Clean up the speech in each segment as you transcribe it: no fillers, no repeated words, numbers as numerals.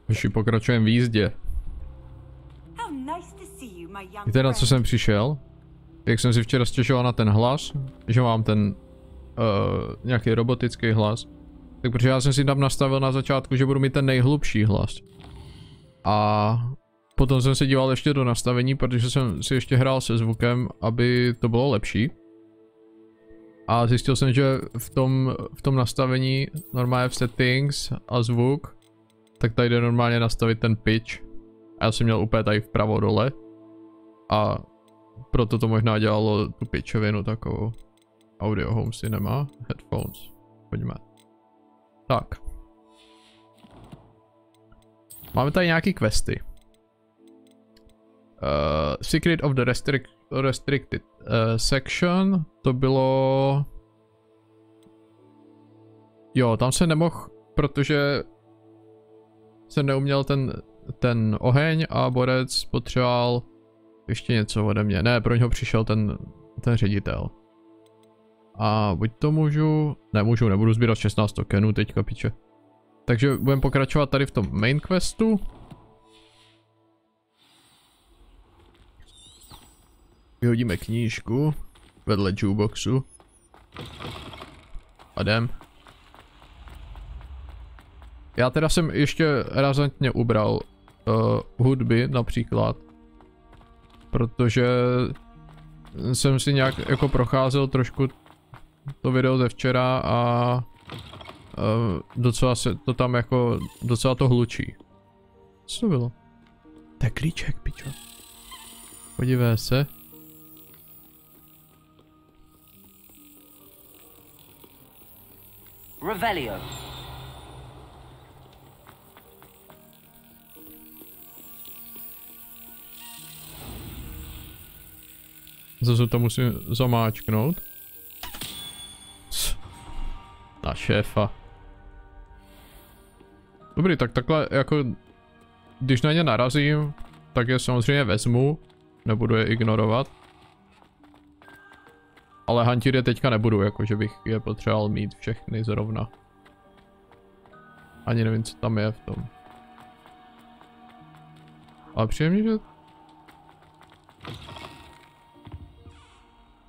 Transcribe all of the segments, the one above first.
Už pokračujeme v jízdě. Víte, na co jsem přišel? Jak jsem si včera stěžoval na ten hlas, že mám ten nějaký robotický hlas. Tak protože já jsem si tam nastavil na začátku, že budu mít ten nejhlubší hlas. A potom jsem se díval ještě do nastavení, protože jsem si ještě hrál se zvukem, aby to bylo lepší. A zjistil jsem, že v tom nastavení, normálně v settings a zvuk, tak tady jde normálně nastavit ten pitch. A já jsem měl úplně tady vpravo dole. A proto to možná dělalo tu pitchovinu takovou. Audio home cinema, headphones. Pojďme. Tak. Máme tady nějaký questy. Secret of the Restricted Section. To bylo... Jo, tam se nemohl, protože se neuměl ten oheň a borec potřeboval ještě něco ode mě. Ne, pro něho přišel ten ředitel. A buď to můžu... Nebudu sbírat 16 tokenů teďka, piče. Takže budeme pokračovat tady v tom main questu. Vyhodíme knížku vedle jukeboxu. A jdem. Já teda jsem ještě razantně ubral hudby například. Protože jsem si nějak jako procházel trošku to video ze včera a docela se to tam jako, docela to hlučí. Co to bylo? To je klíček, pičo. Podívej se. Revelio. Zase to musím zamáčknout. Na šéfa. Dobrý, tak takhle jako, když na ně narazím, tak je samozřejmě vezmu, nebudu je ignorovat. Ale hantit je teďka nebudu, jakože bych je potřeboval mít všechny zrovna. Ani nevím, co tam je v tom. Ale příjemně, že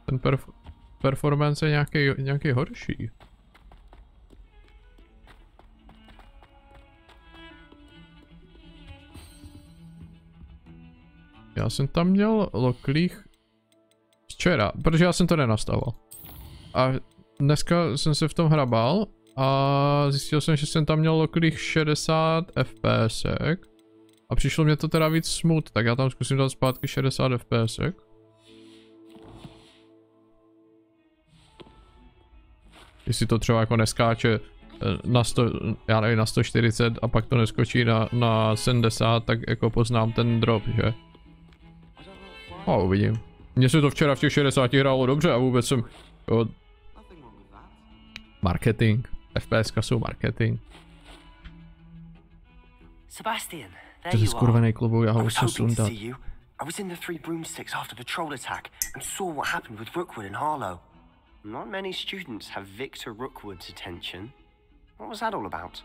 ten performance je nějaký horší. Já jsem tam měl loklích včera, protože já jsem to nenastavoval. A dneska jsem se v tom hrabal a zjistil jsem, že jsem tam měl loklých 60 fps. A přišlo mě to teda víc smooth, tak já tam zkusím dát zpátky 60 fps. Jestli to třeba jako neskáče na 100, já nevím, na 140 a pak to neskočí na 70, tak jako poznám ten drop, že? A uvidím. Mně se to včera v těch 60 hrálo dobře a vůbec jsem... Jo, marketing. FPSka jsou marketing. Sebastian, there To je you are. skurvený klobouk, já ho I musím was hoping to sundat. see you. I was in the Three Broomsticks after the troll attack and saw what happened with Rookwood and Harlow. Not many students have Victor Rookwood's attention. What was that all about?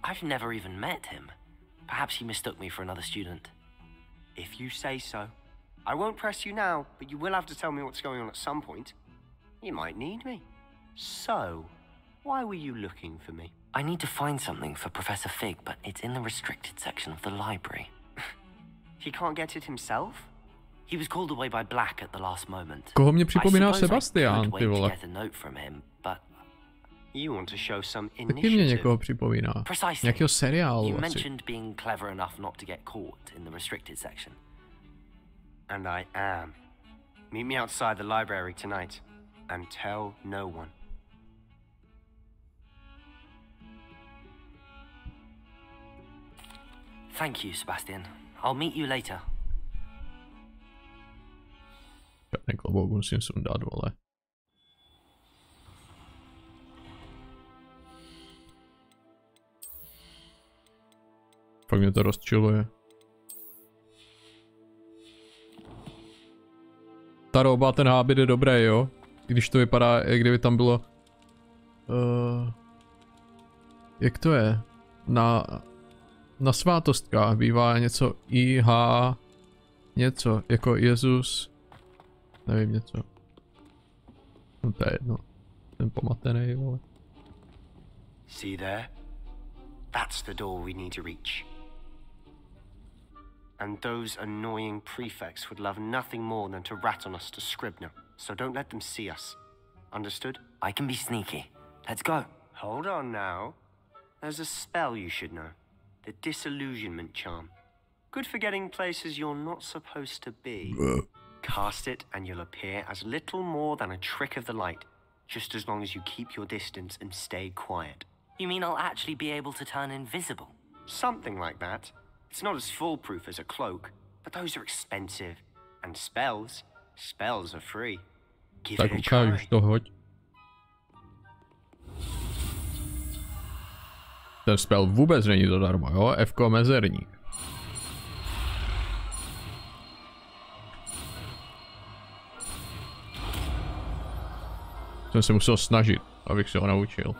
I've never even met him. Perhaps he mistook me for another student. If you say so. I won't press you now, but you will have to tell me what's going on at some point. You might need me. So, why were you looking for me? I need to find something for Professor Fig, but it's in the restricted section of the library. He can't get it himself? He was called away by Black at the last moment. Koho mě připomíná Sebastian, ty vole? You want to show some Taky mě initiative. někoho připomíná. Nějakého seriálu You asi. mentioned being clever enough not to get caught in the restricted section. And I am. Meet me outside the library tonight and tell no one. Thank you, Sebastian. I'll meet you later. Žádný klobouk musím sundat, vole. Fakt mě to rozčiluje. ta roba, ten hábit je dobrý, jo? I když to vypadá, jak kdyby tam bylo... jak to je? Na svátostkách bývá něco IH... něco, jako Jezus... nevím, něco. No to je jedno. Ten pomatený, vole. See there? That's the door we need to reach. And those annoying prefects would love nothing more than to rat on us to Scribner, so don't let them see us. Understood? I can be sneaky. Let's go. Hold on now. There's a spell you should know. The Disillusionment Charm. Good for getting places you're not supposed to be. Cast it and you'll appear as little more than a trick of the light, just as long as you keep your distance and stay quiet. You mean I'll actually be able to turn invisible? Something like that. It's not as foolproof as a cloak, but those are expensive. And spells are free. Give Tak it a ukáž try. to, hoď. Ten spell vůbec není zadarmo, jo? F-ko mezerník. Jsem se musel snažit, abych se ho naučil.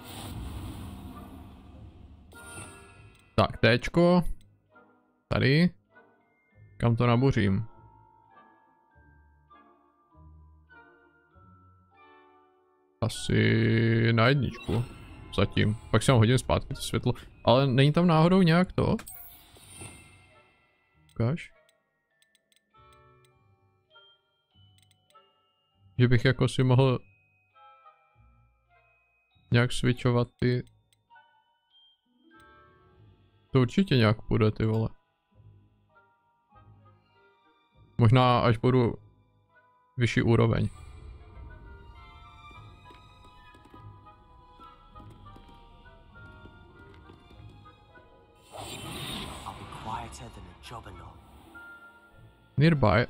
Tak, Tčko. Tady. Kam to nabořím? Asi na jedničku. Zatím. Pak si ho hodím zpátky to světlo. Ale není tam náhodou nějak to? Ukáž? Že bych jako si mohl nějak switchovat ty... To určitě nějak půjde, ty vole. Možná až budu vyšší úroveň. Nearby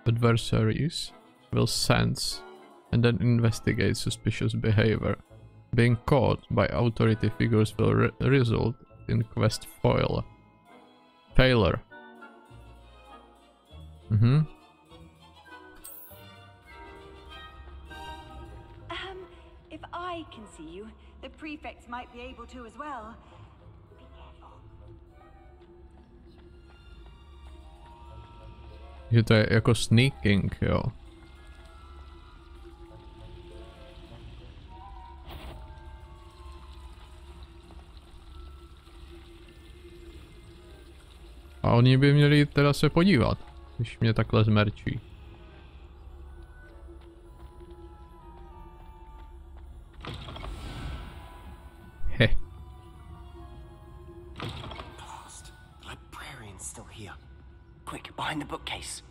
adversaries will sense and then investigate suspicious behavior. Being caught by authority figures will result in quest failure. If I can see you, the prefects might be able to as well. Be careful. Že to je jako sneaking, jo. A oni by měli teda se podívat, když mě takhle zmerčí. He. Quick, behind the bookcase.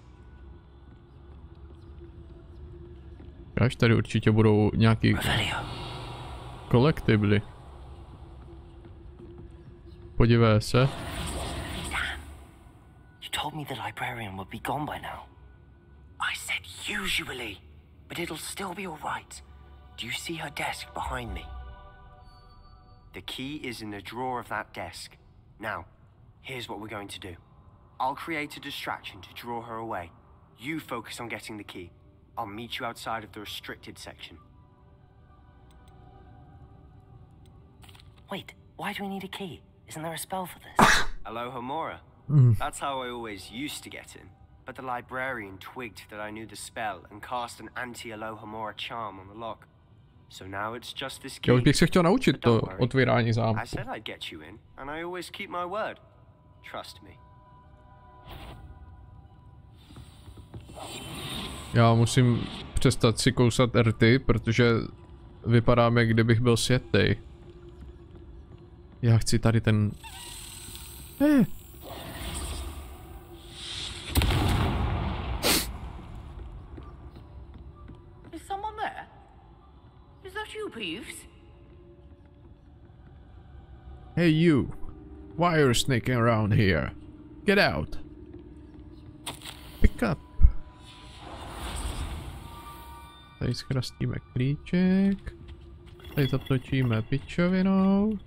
Až tady určitě budou nějaký kolektibly. Podívej se. Told me the librarian would be gone by now. I said usually, but it'll still be all right. Do you see her desk behind me? The key is in the drawer of that desk. Now, here's what we're going to do. I'll create a distraction to draw her away. You focus on getting the key. I'll meet you outside of the restricted section. Wait, why do we need a key? Isn't there a spell for this? Alohomora. That's how I always used to get in. But the librarian twigged that I knew the spell and cast an anti-Alohomora charm on the lock. So now it's just this key. Já už bych se chtěl naučit to otvírání zámku. I said I'd get you in, and I always keep my word. Trust me. Já musím přestat si kousat rty, protože vypadám, jak kdybych byl světej. Já chci tady ten... Is someone there? Is that you, Peeves? Hey you, why are you sneaking around here? Get out. Pick up. Tady zchrastíme klíček. Tady zatočíme pičovinou.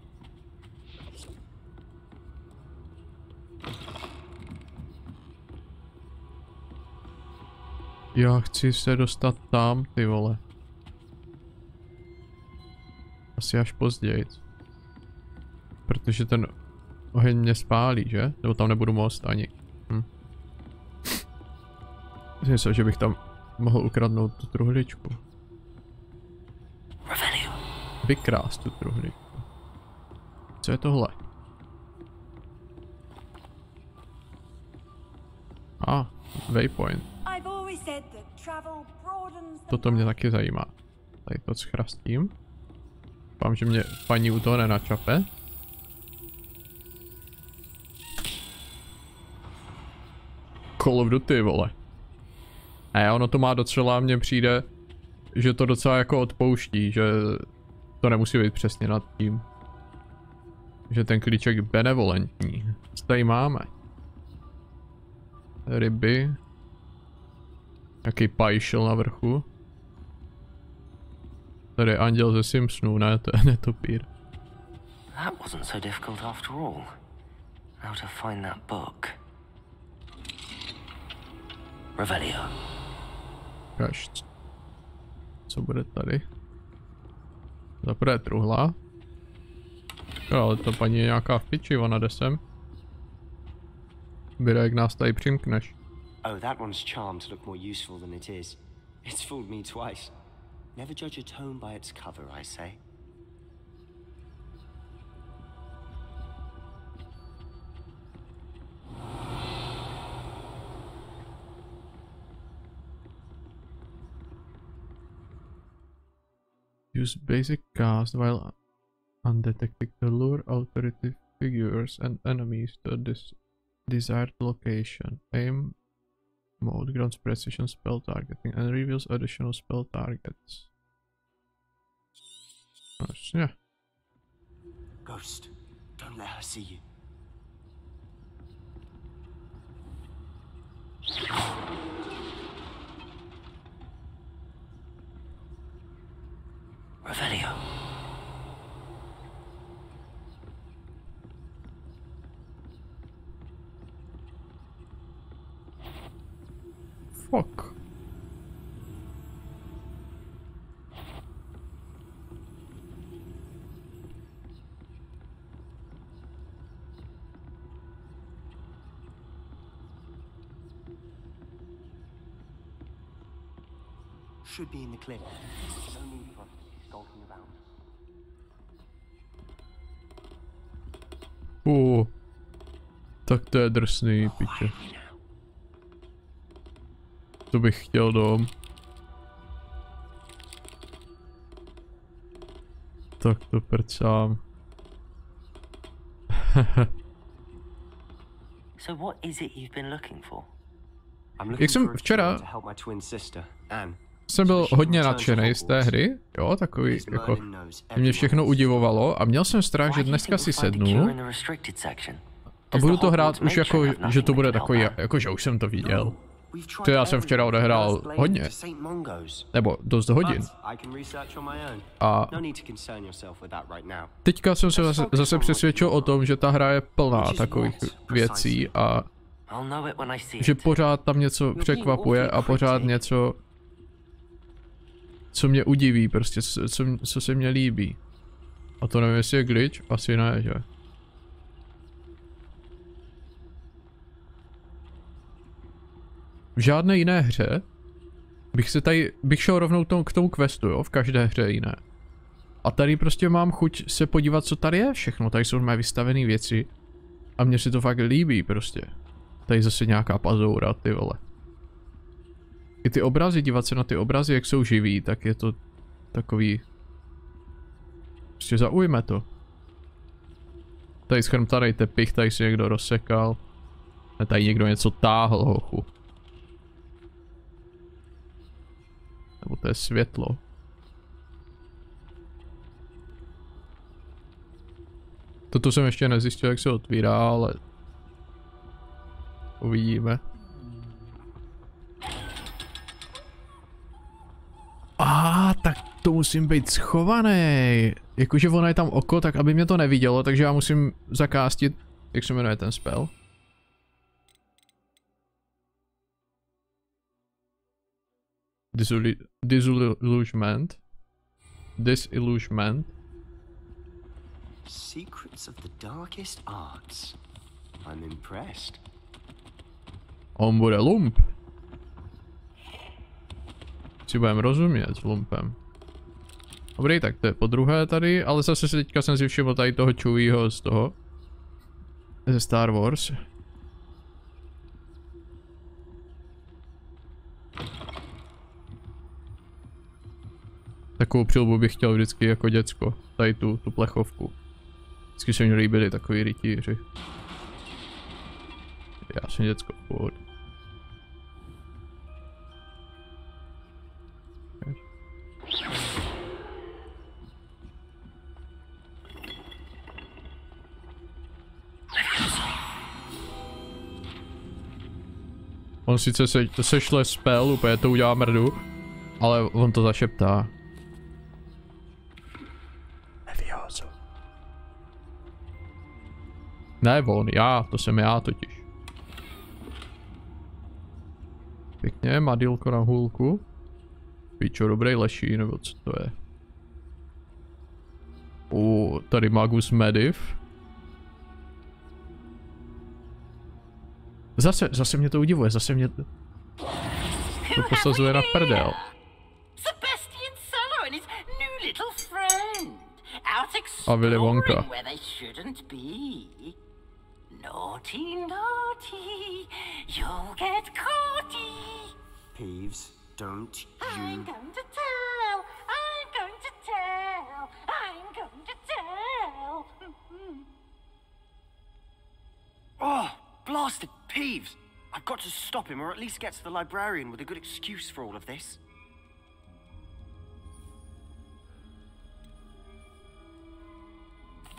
Já chci se dostat tam, ty vole. Asi až později. Protože ten oheň mě spálí, že? Nebo tam nebudu moct ani. Myslím, že bych tam mohl ukradnout tu truhličku. Vykrást tu truhličku. Co je tohle? Waypoint. Toto mě taky zajímá. Tady to schrastím. Doufám, že mě paní u toho nenačape. Call of Duty, vole. Ne, ono to má docela, mně přijde, že to docela jako odpouští, že to nemusí být přesně nad tím. Že ten klíček je benevolentní. Co tady máme? Ryby. Jaký pajšel na vrchu. Tady je anděl ze Simpsonů, ne, to je netopír. That wasn't so difficult after all. How to find that book. Revelio. Kašť. Co bude tady? Zaprvé truhla. Jo, ale to paní je nějaká v piči, ona jde sem. Běde, jak nás tady přimkneš. Oh, that one's charmed to look more useful than it is. It's fooled me twice. Never judge a tome by its cover, I say. Use basic cast while undetected to lure authority figures and enemies to this desired location. Aim mode grants precision spell targeting and reveals additional spell targets. Vlastně. Ghost, don't let her see you. Revelio. Fuck. Should be in the clip. No need for us to be skulking around. Tak to je drsný, piče. To bych chtěl dom. Tak to prcám. So what is it you've been looking for? Jak jsem včera jsem byl hodně nadšený z té hry, jo, takový, jako, mě všechno udivovalo a měl jsem strach, že dneska si sednu a budu to hrát už jako, že to bude takový, jako, že už jsem to viděl. To já jsem včera odehrál hodně, nebo dost hodin. A teďka jsem se zase přesvědčil o tom, že ta hra je plná takových věcí a že pořád tam něco překvapuje a pořád něco, co mě udiví, prostě, co se mně líbí. A to nevím, jestli je glitch, asi ne, že? V žádné jiné hře bych šel rovnou k tomu questu, jo, v každé hře jiné. A tady prostě mám chuť se podívat, co tady je všechno, tady jsou mé vystavené věci. A mně se to fakt líbí prostě. Tady zase nějaká pazoura, ty vole. I ty obrazy, dívat se na ty obrazy, jak jsou živí, tak je to takový... Prostě zaujme to. Tady schrmtanej tepich, tady si někdo rozsekal. A tady někdo něco táhl, hochu. Nebo to je světlo. Toto jsem ještě nezjistil, jak se otvírá, ale... Uvidíme. Tak to musím být schovaný. Jakože ono je tam oko, tak aby mě to nevidělo, takže já musím zakástit, jak se jmenuje ten spell. Disillusionment. Disillusionment. Secrets of the darkest arts. I'm impressed. On bude lump. Si budeme rozumět s lumpem. Dobrý, tak to je po druhé tady, ale zase si teďka jsem si všiml tady toho Chewieho z toho. Ze Star Wars. Takovou přilbu bych chtěl vždycky jako děcko. Tady tu plechovku. Vždycky se mi líbily takový rytíři. Já jsem děcko v pohodě. On sice sešle spell, úplně to udělá mrdu, ale on to zašeptá. Levioso. Ne on, já, to jsem já totiž. Pěkně, madýlko na hůlku. Pičo, dobrý leší, nebo co to je? Tady Magus Mediv. Zase mě to udivuje, zase mě to posazuje na prdel. Sebastian Solo and his new little friend. Out A Willy Wonka. exploring where they shouldn't be. Naughty, naughty, you'll get caughty. Peeves, don't I'm you... going to tell, I'm going to tell, I'm going to tell. Oh, blasted Peeves! I've got to stop him, or at least get to the librarian with a good excuse for all of this.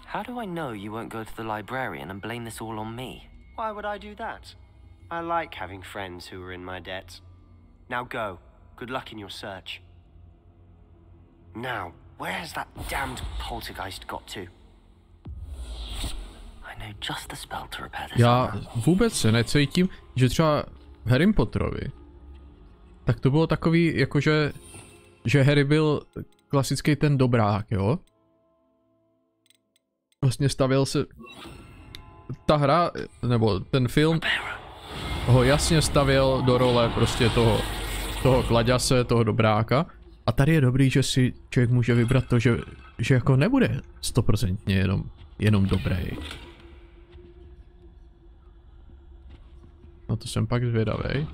How do I know you won't go to the librarian and blame this all on me? Why would I do that? I like having friends who are in my debt. Now go. Good luck in your search. Now, where has that damned poltergeist got to? I know just the spell to repair this. Já vůbec se necítím, že třeba v Harry Potterovi, tak to bylo takový, jakože, že Harry byl klasický ten dobrák, jo? Vlastně stavěl se, ta hra, nebo ten film, ho jasně stavěl do role prostě toho kladěse, toho dobráka. A tady je dobrý, že si člověk může vybrat to, že jako nebude 100% jenom dobrý. No to jsem pak zvědavej.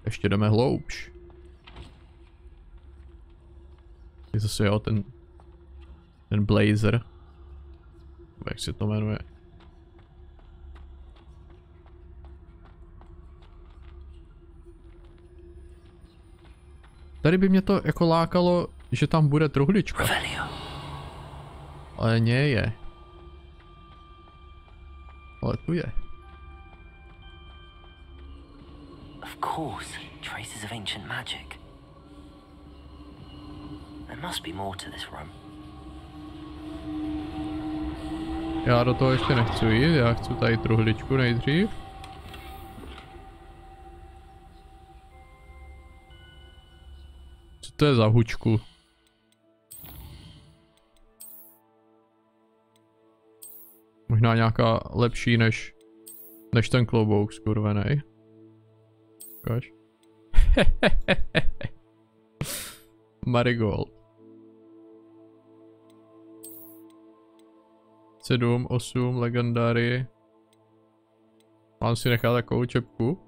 Ještě jdeme hloubš. Je zase jo, ten blazer. Jak se to jmenuje? Tady by mě to jako lákalo, že tam bude truhlička. Ale nie je. Ale tu je. Of course, traces of ancient magic. There must be more to this room. Já do toho ještě nechci jít, já chci tady truhličku nejdřív. Co to je za hučku? Možná nějaká lepší než ten klobouk skurvenej. Ukaž. Marigold. 7, 8, legendary. Mám si nechat takovou čepku.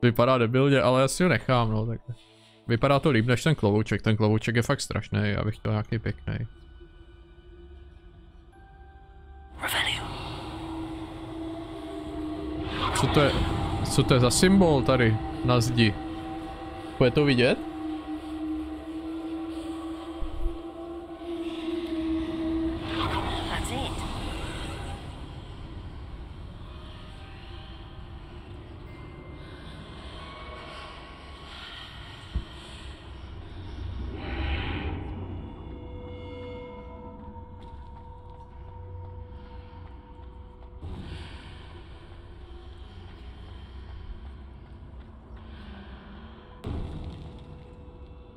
Vypadá debilně, ale já si ho nechám, no tak. Vypadá to líp než ten klovouček. Ten klovouček je fakt strašný, já bych chtěl nějaký pěkný. Co to je za symbol tady na zdi? Bude to vidět? That's it.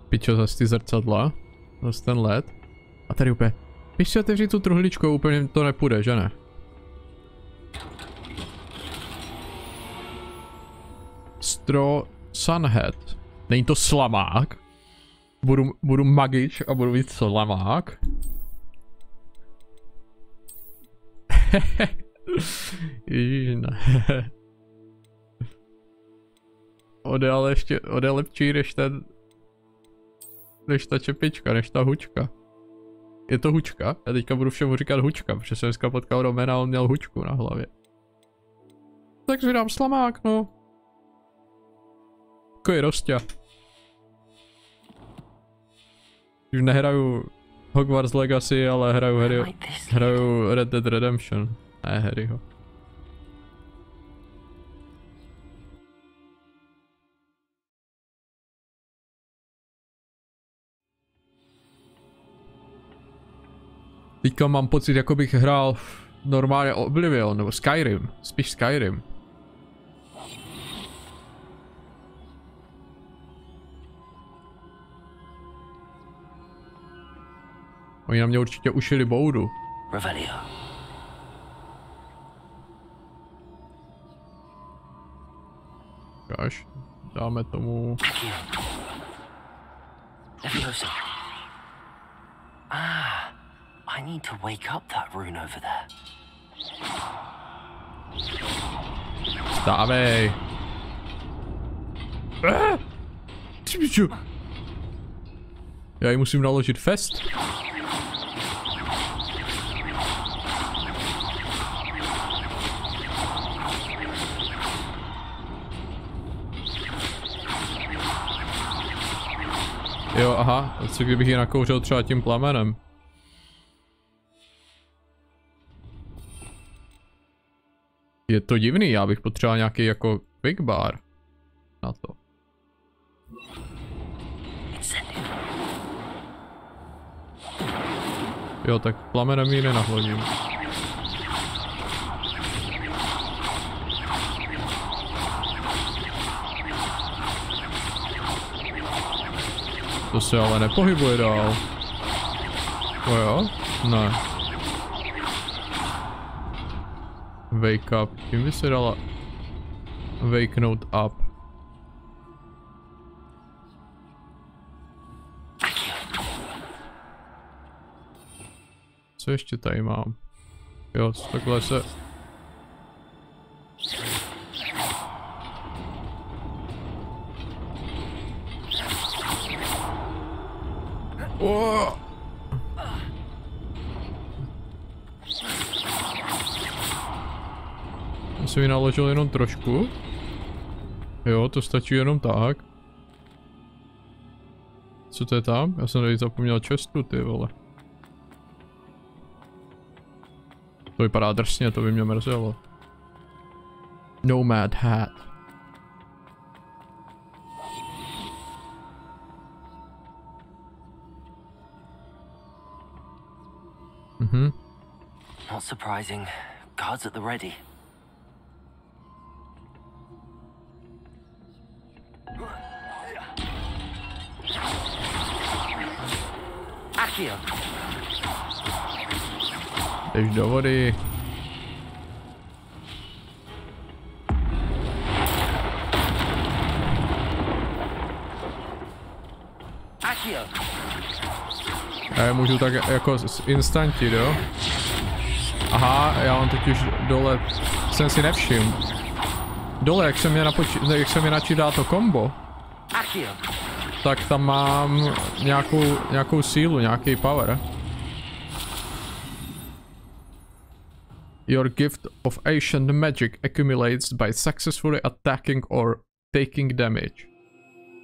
Pičo, zase ty zrcadla. Zase ten led. A tady úplně. Když si otevřít tu truhličku, úplně to nepůjde, že ne? Straw Sunhead. Není to slamák. Budu magič a budu mít slamák. Ježiš, ne. Ode lepší než ta čepička, než ta hučka. Je to hučka? Já teďka budu všemu říkat hučka, protože jsem dneska potkal Romena a on měl hučku na hlavě. Takže dám slamák, no. Takový rostia. Už nehraju Hogwarts Legacy, ale hraju Red Dead Redemption. Ne, Harryho. Teďka mám pocit, jako bych hrál normálně Oblivion, nebo Skyrim, spíš Skyrim. Oni na mě určitě ušili boudu. Kaž, dáme tomu... I need to wake up that rune over there. Stávej. Já ji musím naložit fest. Jo, aha, co kdybych ji nakouřil třeba tím plamenem? Je to divný, já bych potřeboval nějaký jako quick bar na to. Jo, tak plamenem ji nenahladím. To se ale nepohybuje dál. O jo? Ne. Wake up. Tím by se dala wakenout up. Co ještě tady mám? Jo, takhle se... Oh! Já jsem ji naložil jenom trošku. Jo, to stačí jenom tak. Co to je tam? Já jsem tady zapomněl čestu, ty vole. To vypadá drsně, to by mě mrzelo. Nomad hat. Mhm. Not surprising. Guards at the ready. Akio. Jdeš do vody. Akio. Já je můžu tak jako instantit, jo? Aha, já mám totiž dole, jsem si nevšiml. Dole, jak se mi načítá to kombo, tak tam mám nějakou sílu, nějaký power. Your gift of ancient magic accumulates by successfully attacking or taking damage.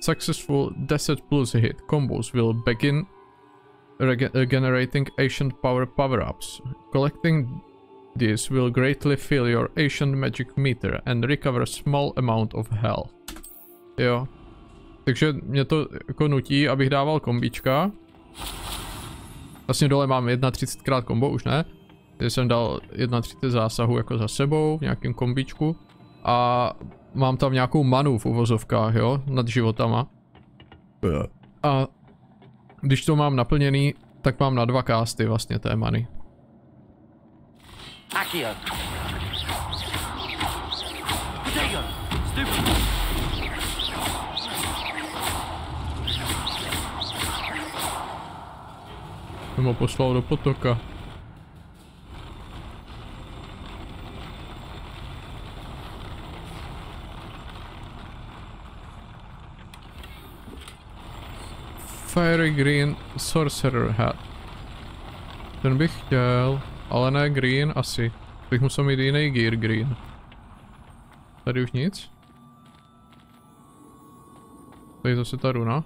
Successful 10+ hit combos will begin generating ancient power-ups. Collecting these will greatly fill your ancient magic meter and recover a small amount of health. Jo. Takže mě to jako nutí, abych dával kombička. Vlastně dole mám 31krát kombo, už ne. Tady jsem dal 31 zásahu jako za sebou v nějakém kombičku. A mám tam nějakou manu v uvozovkách, jo, nad životama. A když to mám naplněný, tak mám na 2 casty vlastně té many. Accio. Potato. Stupid. Jsem ho poslal do potoka. Fiery Green Sorcerer Hat. Ten bych chtěl, ale ne green asi. Bych musel mít jiný gear green. Tady už nic? Tady zase ta runa.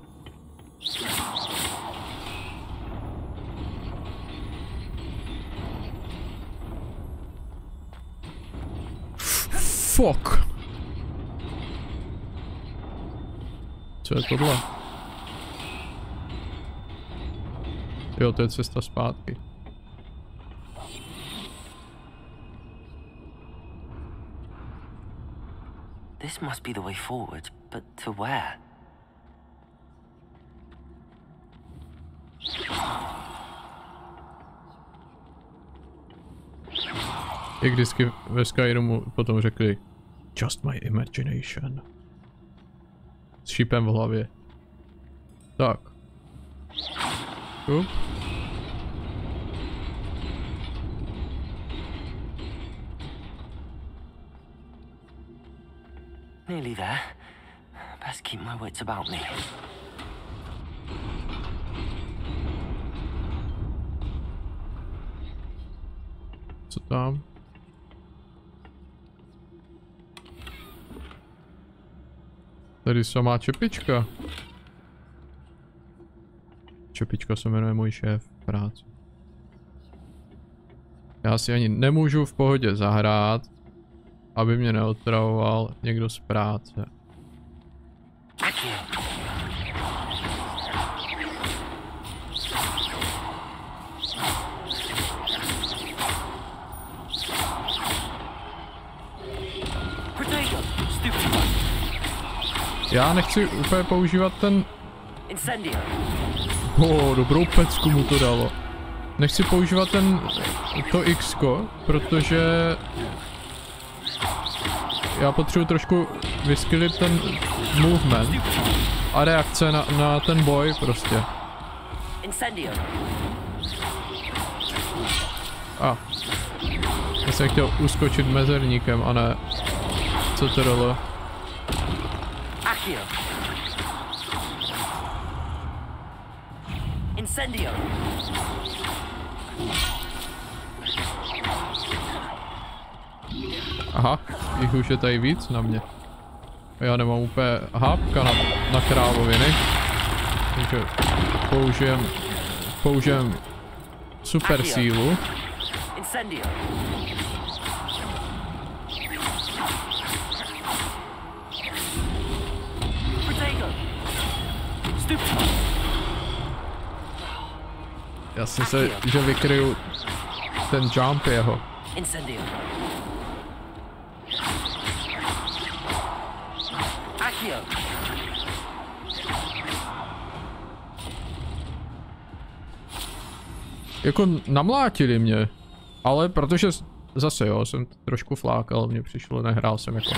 Fuck! Co je tohle? Jo, to je cesta zpátky. This must be the way forward, but to where? Jak vždycky ve Skyrimu potom řekli Just my imagination. S šípem v hlavě. Tak. Nearly there. Best keep my wits about me. Co tam? Tady samá čepička. Čepička se jmenuje můj šéf v práci. Já si ani nemůžu v pohodě zahrát, aby mě neotravoval někdo z práce. Já nechci úplně používat ten... dobrou pecku mu to dalo. Nechci používat to X-ko, protože... Já potřebuji trošku vyskillit ten movement a reakce na ten boj prostě. Já jsem chtěl uskočit mezerníkem a ne... Co to dalo? Aha, jich už je tady víc na mě. Já nemám úplně hápka na krávoviny. Takže použijem super sílu. Já jsem se, že vykryju ten jump jeho. Jako namlátili mě, ale protože zase jo, jsem trošku flákal, mně přišlo, nehrál jsem jako.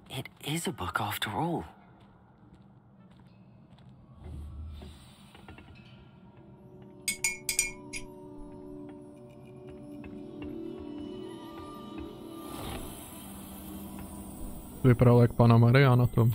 It is a book after all. Vypadal jak Panna Maria na tom.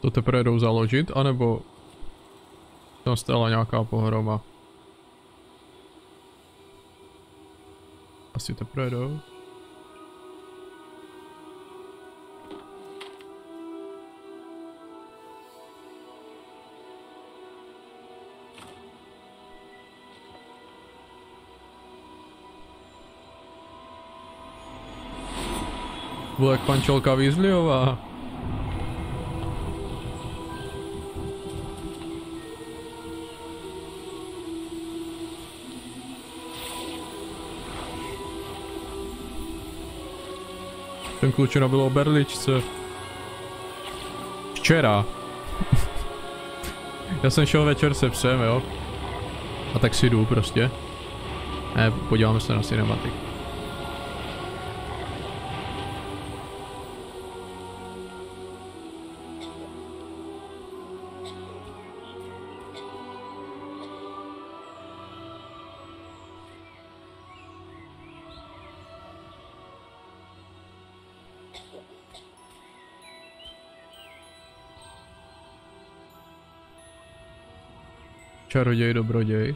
To teprve jdou založit, anebo tam stala nějaká pohroma? Asi teprve jdou. Byl jak pančelka Weasleyová. Ten klučina byl o berličce. Včera. Já jsem šel večer se psem, jo. A tak si jdu prostě. Ne, podíváme se na cinematik. Čaroděj, dobroděj.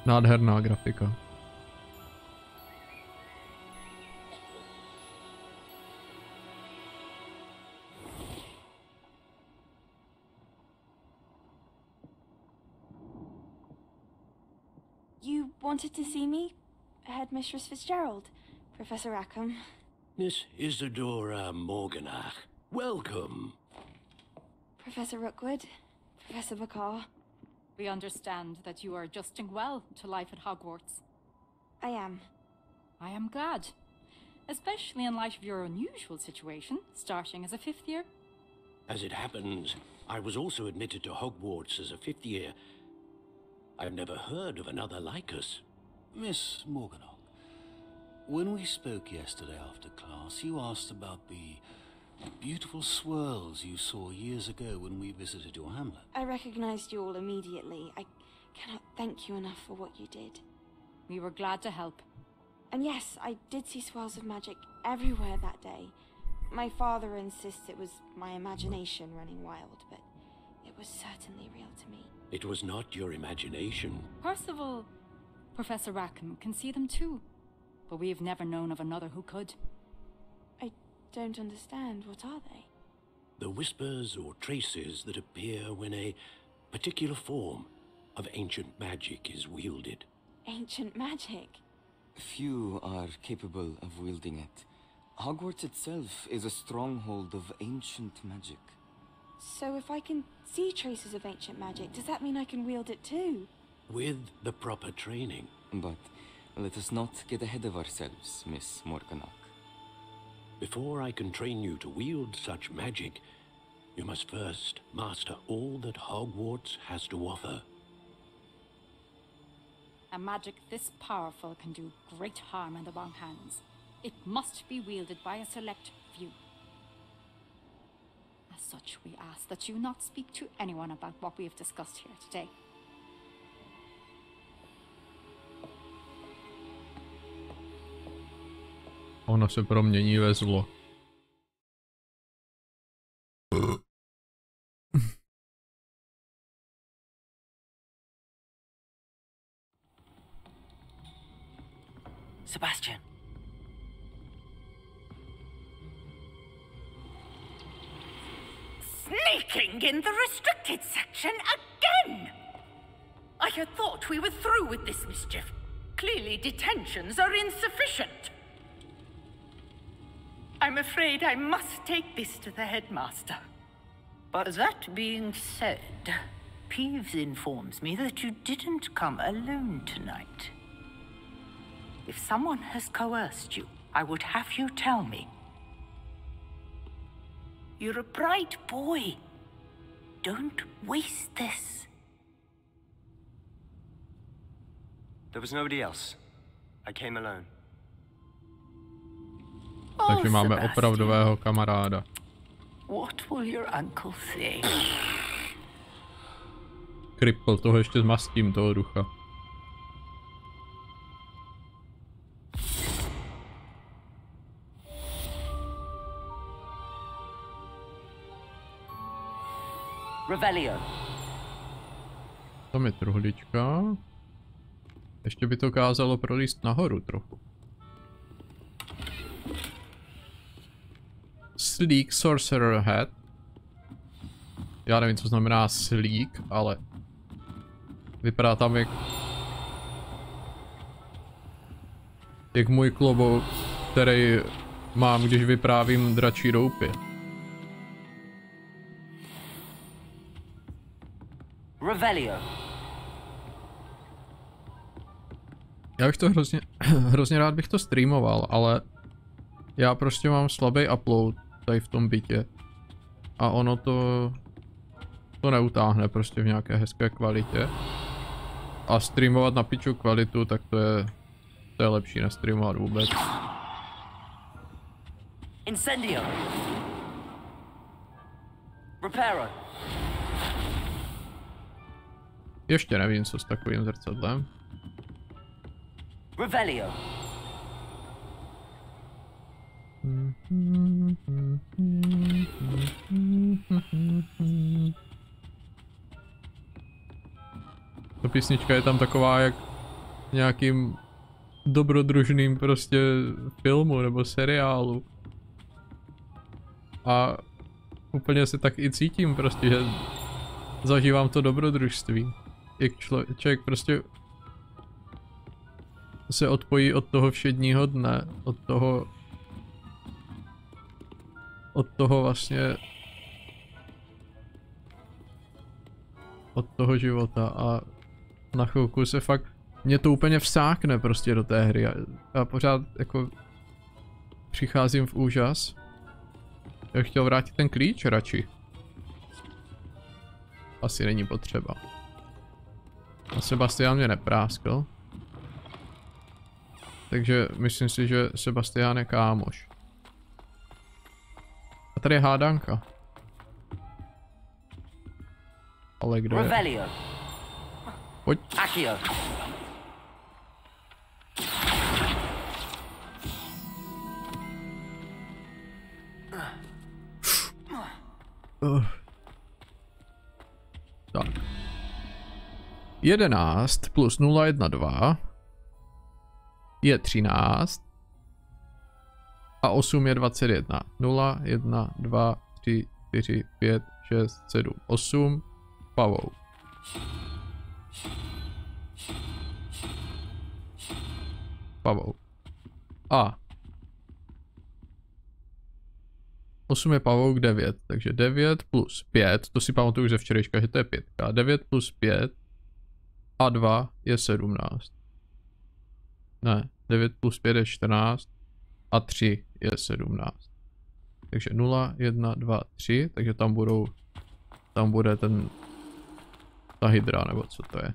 Nádherná grafika. You wanted to see me? Headmistress Fitzgerald, Professor Rackham. Miss Isadora Morganach, welcome. Professor Rookwood, Professor Bakar. We understand that you are adjusting well to life at Hogwarts. I am. I am glad. Especially in light of your unusual situation, starting as a 5th year. As it happens, I was also admitted to Hogwarts as a 5th year. I've never heard of another like us. Miss Morganach, when we spoke yesterday after class, you asked about the beautiful swirls you saw years ago when we visited your hamlet. I recognized you all immediately. I cannot thank you enough for what you did. We were glad to help. And yes, I did see swirls of magic everywhere that day. My father insists it was my imagination running wild, but it was certainly real to me. It was not your imagination. Percival, Professor Rackham can see them too. But we have never known of another who could. I don't understand. What are they? The whispers or traces that appear when a particular form of ancient magic is wielded. Ancient magic? Few are capable of wielding it. Hogwarts itself is a stronghold of ancient magic. So if I can see traces of ancient magic, does that mean I can wield it too? With the proper training. But let us not get ahead of ourselves, Miss Morganach. Before I can train you to wield such magic, you must first master all that Hogwarts has to offer. A magic this powerful can do great harm in the wrong hands. It must be wielded by a select few. As such, we ask that you not speak to anyone about what we have discussed here today. Ono se promění ve zlo. Sebastian. Sneaking in the restricted section again! I had thought we were through with this mischief. Clearly detentions are insufficient. I'm afraid I must take this to the headmaster. But that being said, Peeves informs me that you didn't come alone tonight. If someone has coerced you, I would have you tell me. You're a bright boy. Don't waste this. There was nobody else. I came alone. Takže máme opravdového kamaráda. What will your uncle say? Kripl toho ještě zmastím, toho ducha. Revelio. Tam je truhlička. Ještě by to kázalo prolíst nahoru trochu. Sleek Sorcerer Hat. Já nevím, co znamená sleek, ale vypadá tam jak můj klobouk, který mám, když vyprávím dračí roupy. Revelio. Já bych to hrozně rád bych to streamoval, ale já prostě mám slabý upload tady v tom bytě. A ono to neutáhne prostě v nějaké hezké kvalitě. A streamovat na piču kvalitu, tak to je lepší nestreamovat vůbec. Incendio. Reparo. Ještě nevím, co s takovým zrcadlem. Revelio. Ta písnička je tam taková jak v nějakým dobrodružným prostě filmu nebo seriálu. A úplně se tak i cítím prostě, že zažívám to dobrodružství. Jak člověk prostě se odpojí od toho všedního dne, od toho vlastně od toho života a na chvilku se fakt, mě to úplně vsákne prostě do té hry. Já pořád jako přicházím v úžas. Já chtěl vrátit ten klíč radši. Asi není potřeba. A Sebastián mě nepráskl. Takže myslím si, že Sebastián je kámoš. A tady je hádanka. Ale kdo je? Revelio. Pojď. Accio. Tak. 11 plus 0,1,2 je 13 a 8 je 21. 0, 1, 2, 3, 4, 5, 6, 7, 8 pavou. Pavou. A 8 je pavouk 9, takže 9 plus 5, to si pamatuju ze včerejška, že to je 5. 9 plus 5 a 2 je 17. Ne, 9 plus 5 je 14 a 3 je 17. Takže 0, 1, 2, 3, takže tam bude ta hydra, nebo co to je.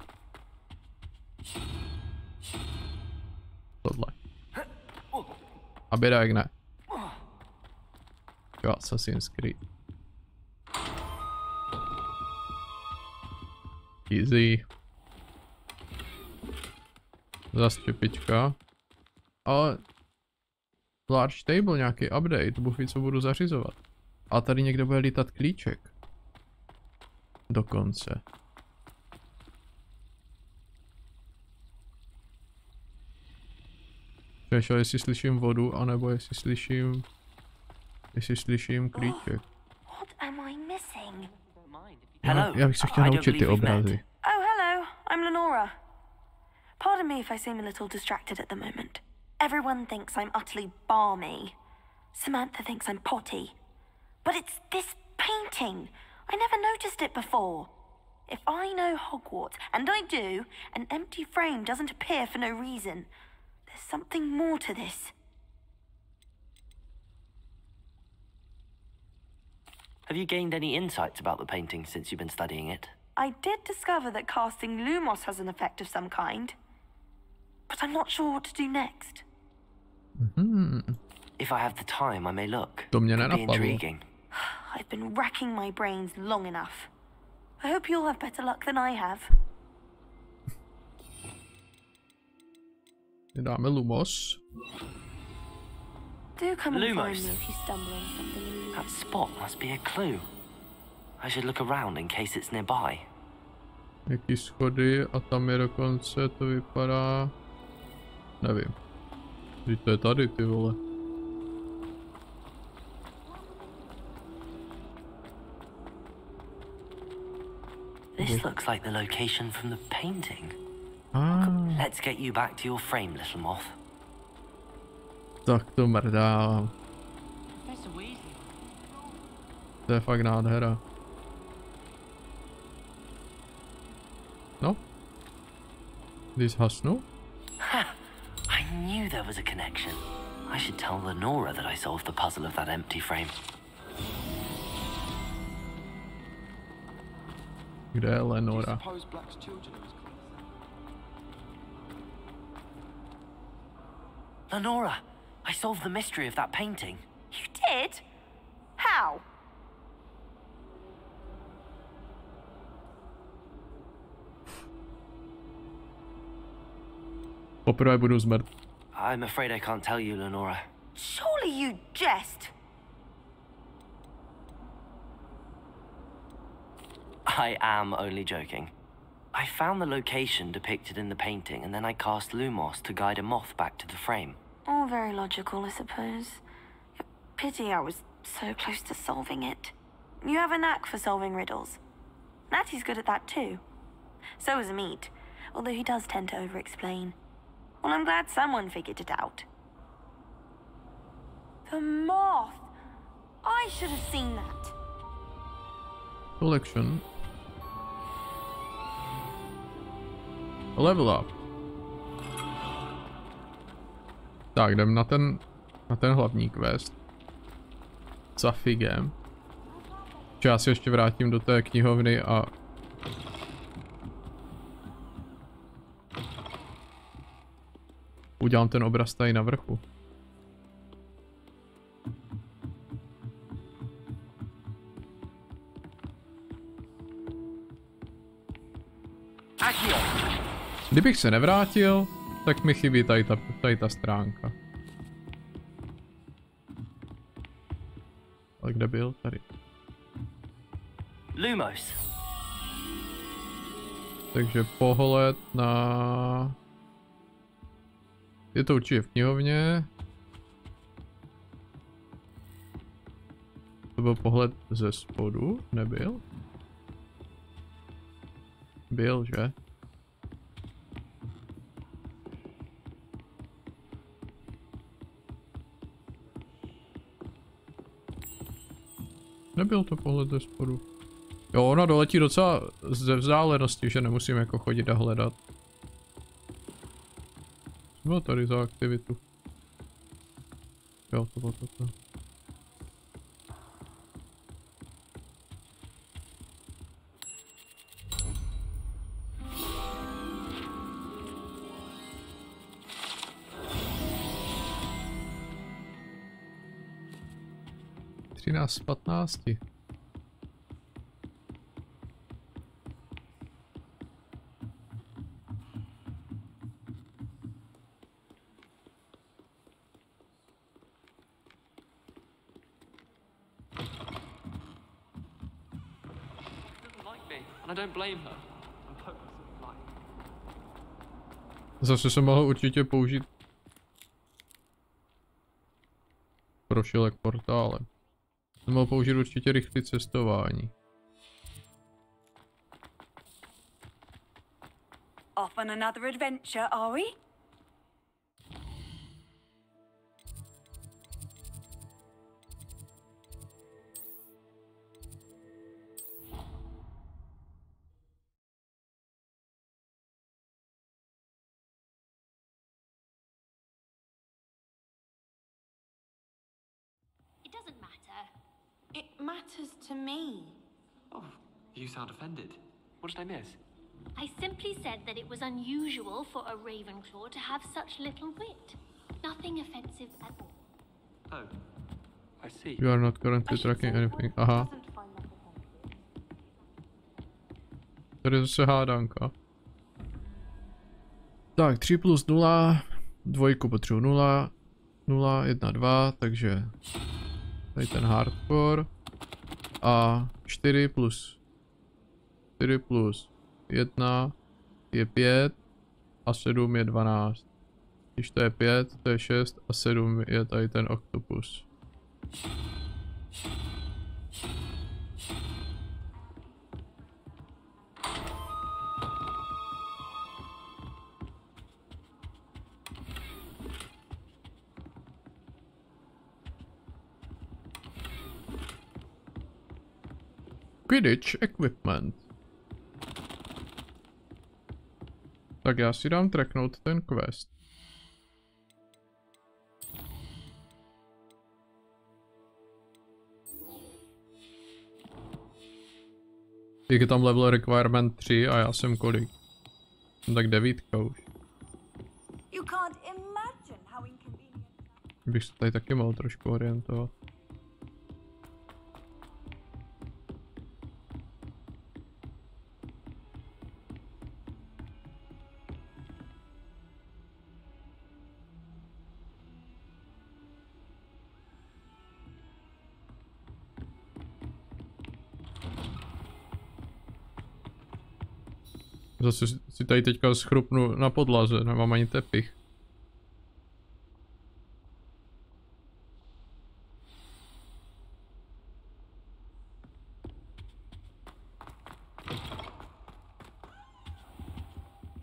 Tohle. A běda jak ne. Jo, Assassin's Creed. Easy. Zas čepička. Ale large table, nějaký update, bůh ví, co budu zařizovat. A tady někde bude lítat klíček. Dokonce. Přešel, jestli slyším vodu, anebo jestli slyším klíček. Já bych se chtěl naučit ty obrazy. Oh, hello. I'm Lenora. Pardon me if I seem a little distracted at the moment. Everyone thinks I'm utterly balmy. Samantha thinks I'm potty. But it's this painting. I never noticed it before. If I know Hogwarts, and I do, an empty frame doesn't appear for no reason. There's something more to this. Have you gained any insights about the painting since you've been studying it? I did discover that casting Lumos has an effect of some kind. But I'm not sure what to do next. If I have the time, I may look. To mě Could be nenapadlo. intriguing. I've been racking my brains long enough. I hope you'll have better luck than I have. Dáme Lumos. Do come and find Lumos. me if you stumble on something in That spot must be a clue. I should look around in case it's nearby. Jaký schody a tam je dokonce, to vypadá... Nevím. Vždyť to je tady, ty vole. This looks like the location from the painting. Ah, Let's get you back to your frame, little moth. tak to mrdá. To je fakt nádhera. No? Když hasnu? I knew there was a connection. I should tell Lenora that I solved the puzzle of that empty frame. Kde je Lenora? Lenora, I solved the mystery of that painting. You did? How? Poprvé budu zmrt. I'm afraid I can't tell you, Lenora. Surely you jest. I am only joking. I found the location depicted in the painting, and then I cast Lumos to guide a moth back to the frame. All very logical, I suppose. Pity I was so close to solving it. You have a knack for solving riddles. Natty's good at that too. So is Meat, although he does tend to over-explain. Well, I'm glad someone figured it out. The moth! I should have seen that. Collection. Level up. Tak, jdem na ten hlavní quest. Za figem. Já se ještě vrátím do té knihovny a... udělám ten obraz tady na vrchu. Kdybych se nevrátil, tak mi chybí tady ta stránka. Ale kde byl? Tady. Lumos. Takže pohled na... Je to určitě v knihovně. To byl pohled ze spodu, nebyl? Byl, že? Nebyl to pohled ze spodu. Jo, ona doletí docela ze vzdálenosti, že nemusím jako chodit a hledat. Co bylo tady za aktivitu? Jo, to bylo toto. Z 15. Zase se mohl určitě použít prošilek portálem. Jsem mohl použít určitě rychlé cestování. Off on another adventure, are we? It doesn't matter. It matters to me. Oh, you sound offended. What did I miss? I simply said that it was unusual for a Ravenclaw to have such little wit. Nothing offensive at all. Oh, I see. You are not currently tracking anything. Aha. Tady zase hádanka. Tak, 3 plus 0. Dvojku potřebuji 0. 0, 1, 2, takže tady ten hardcore. A 4 plus 1 je 5 a 7 je 12. Když to je 5, to je 6 a 7 je tady ten oktopus. Quidditch equipment. Tak já si dám tracknout ten quest. Je tam level requirement 3 a já jsem kolik? Jsem tak 9 už. Bych se tady taky mohl trošku orientovat. Zase si tady teďka schrupnu na podlaze, nemám ani tepich.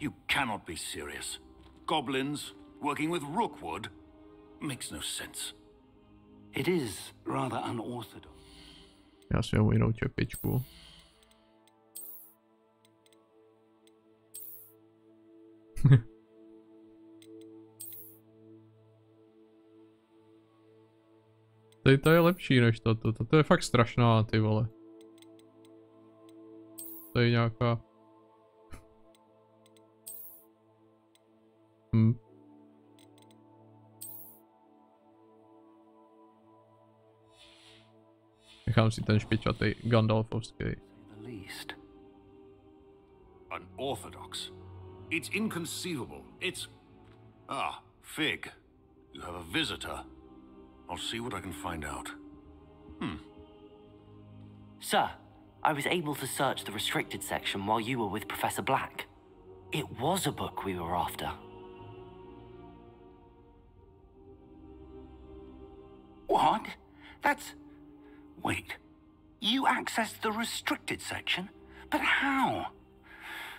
You cannot be serious. Goblins working with Rookwood makes no sense. It is rather unorthodox. Já si mám jinou čepičku. Tady to je lepší než toto. Toto je fakt strašná, ty vole. To je nějaká... Nechám si ten špičatý Gandalfovský. Unorthodox. It's inconceivable. It's... Ah, Fig. You have a visitor. I'll see what I can find out. Sir, I was able to search the restricted section while you were with Professor Black. It was a book we were after. What? That's... Wait. You accessed the restricted section? But how?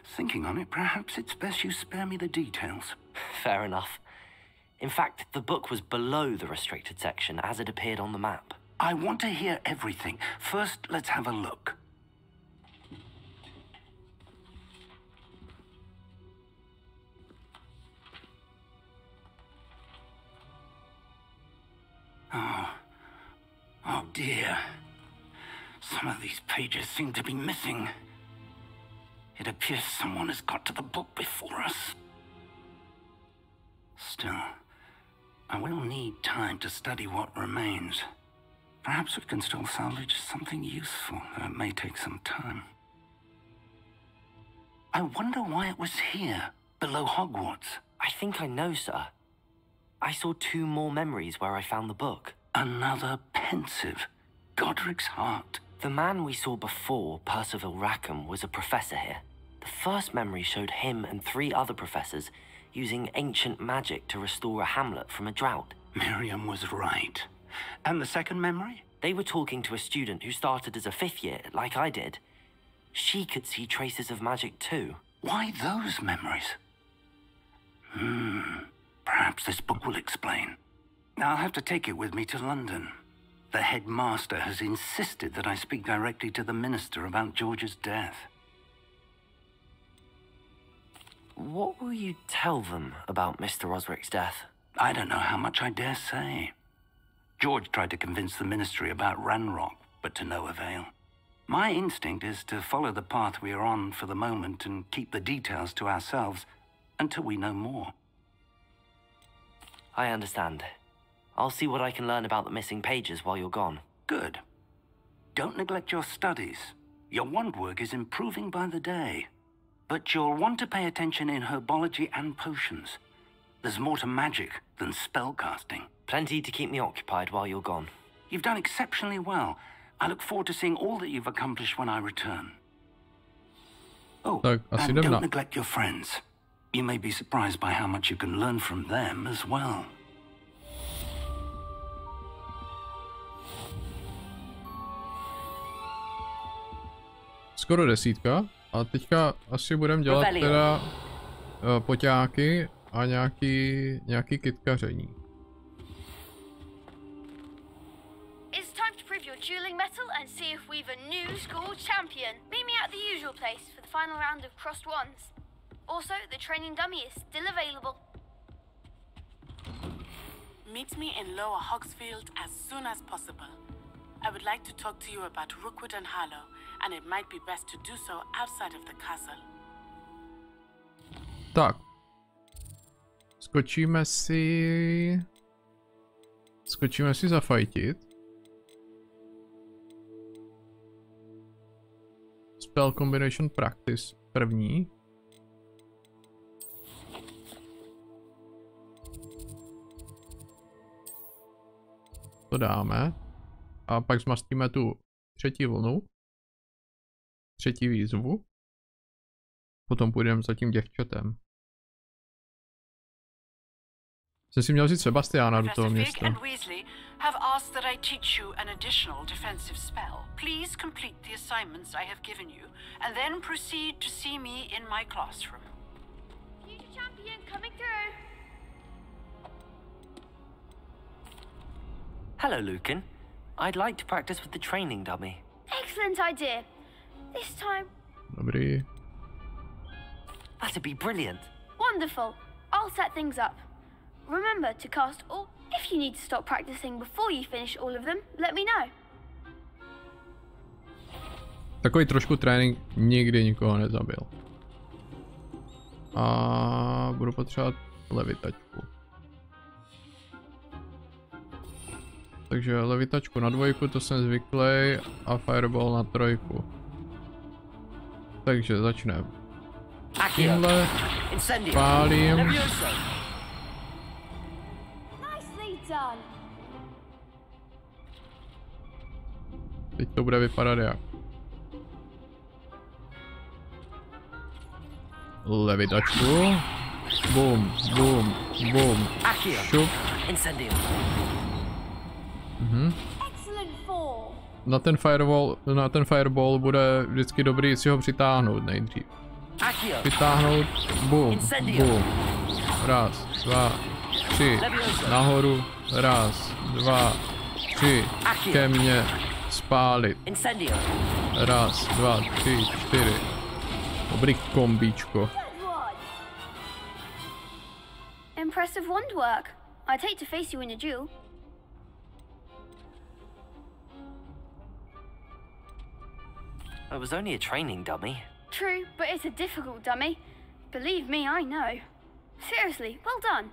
Thinking on it, perhaps it's best you spare me the details. Fair enough. In fact, the book was below the restricted section as it appeared on the map. I want to hear everything. First, let's have a look. Oh dear. Some of these pages seem to be missing. It appears someone has got to the book before us. Still, I will need time to study what remains. Perhaps we can still salvage something useful, though it may take some time. I wonder why it was here, below Hogwarts. I think I know, sir. I saw 2 more memories where I found the book. Another pensive. Godric's heart. The man we saw before, Percival Rackham, was a professor here. The first memory showed him and 3 other professors using ancient magic to restore a hamlet from a drought. Miriam was right. And the second memory? They were talking to a student who started as a 5th year, like I did. She could see traces of magic too. Why those memories? Perhaps this book will explain. I'll have to take it with me to London. The headmaster has insisted that I speak directly to the minister about George's death. What will you tell them about Mr. Osric's death? I don't know how much I dare say. George tried to convince the ministry about Ranrock, but to no avail. My instinct is to follow the path we are on for the moment and keep the details to ourselves until we know more. I understand. I'll see what I can learn about the missing pages while you're gone. Good. Don't neglect your studies. Your wand work is improving by the day. But you'll want to pay attention in herbology and potions. There's more to magic than spellcasting. Plenty to keep me occupied while you're gone. You've done exceptionally well. I look forward to seeing all that you've accomplished when I return. Oh, and don't neglect your friends. You may be surprised by how much you can learn from them as well. Skoro 10. A teďka asi budeme dělat teda poťáky a nějaký kytkaření. It's time to prove your dueling mettle and see if we've a new school champion. Meet me at the usual place for the final round of crossed wands. Also, the training dummy is still available. Meet me in Lower Hogsfield as soon as possible. I would like to talk to you about Rookwood and Harlow, and it might be best to do so outside of the castle. Tak. Skočíme si zafajtit. Spell Combination Practice první. To dáme. A pak zmastíme tu třetí vlnu. Třetí výzvu. Potom půjdeme za tím děvčatem. Jsem si měl vzít Sebastiana do toho města. Have asked that I teach you an additional defensive spell. Please complete the assignments I have given you, and then proceed to see me in my classroom. Future champion coming through. Hello, Lucan. I'd like to practice with the training dummy. Excellent idea. This time. Dobrý. That'd be brilliant. Wonderful. I'll set things up. Remember to cast all. If you need to stop practicing before you finish all of them, let me know. Takový trošku trénink nikdy nikoho nezabil. A budu potřebovat levitačku. Takže levitačku na 2, to jsem zvyklý, a fireball na 3. Takže začneme. Tímhle pálím. Teď to bude vypadat jak. Levitačku. Bum, bum, bum. Šup. Na ten fireball bude vždycky dobrý si ho přitáhnout nejdřív. Přitáhnout. Bum, bum. Raz, 2, 3. Nahoru. Raz, 2, 3. Ke mně. Spálit. Raz, 2, 3, 4. Dobrý kombíčko. Impressive wand work. I'd hate to face you in a duel. It was only a training dummy. True, but it's a difficult dummy. Believe me, I know. Seriously, well done.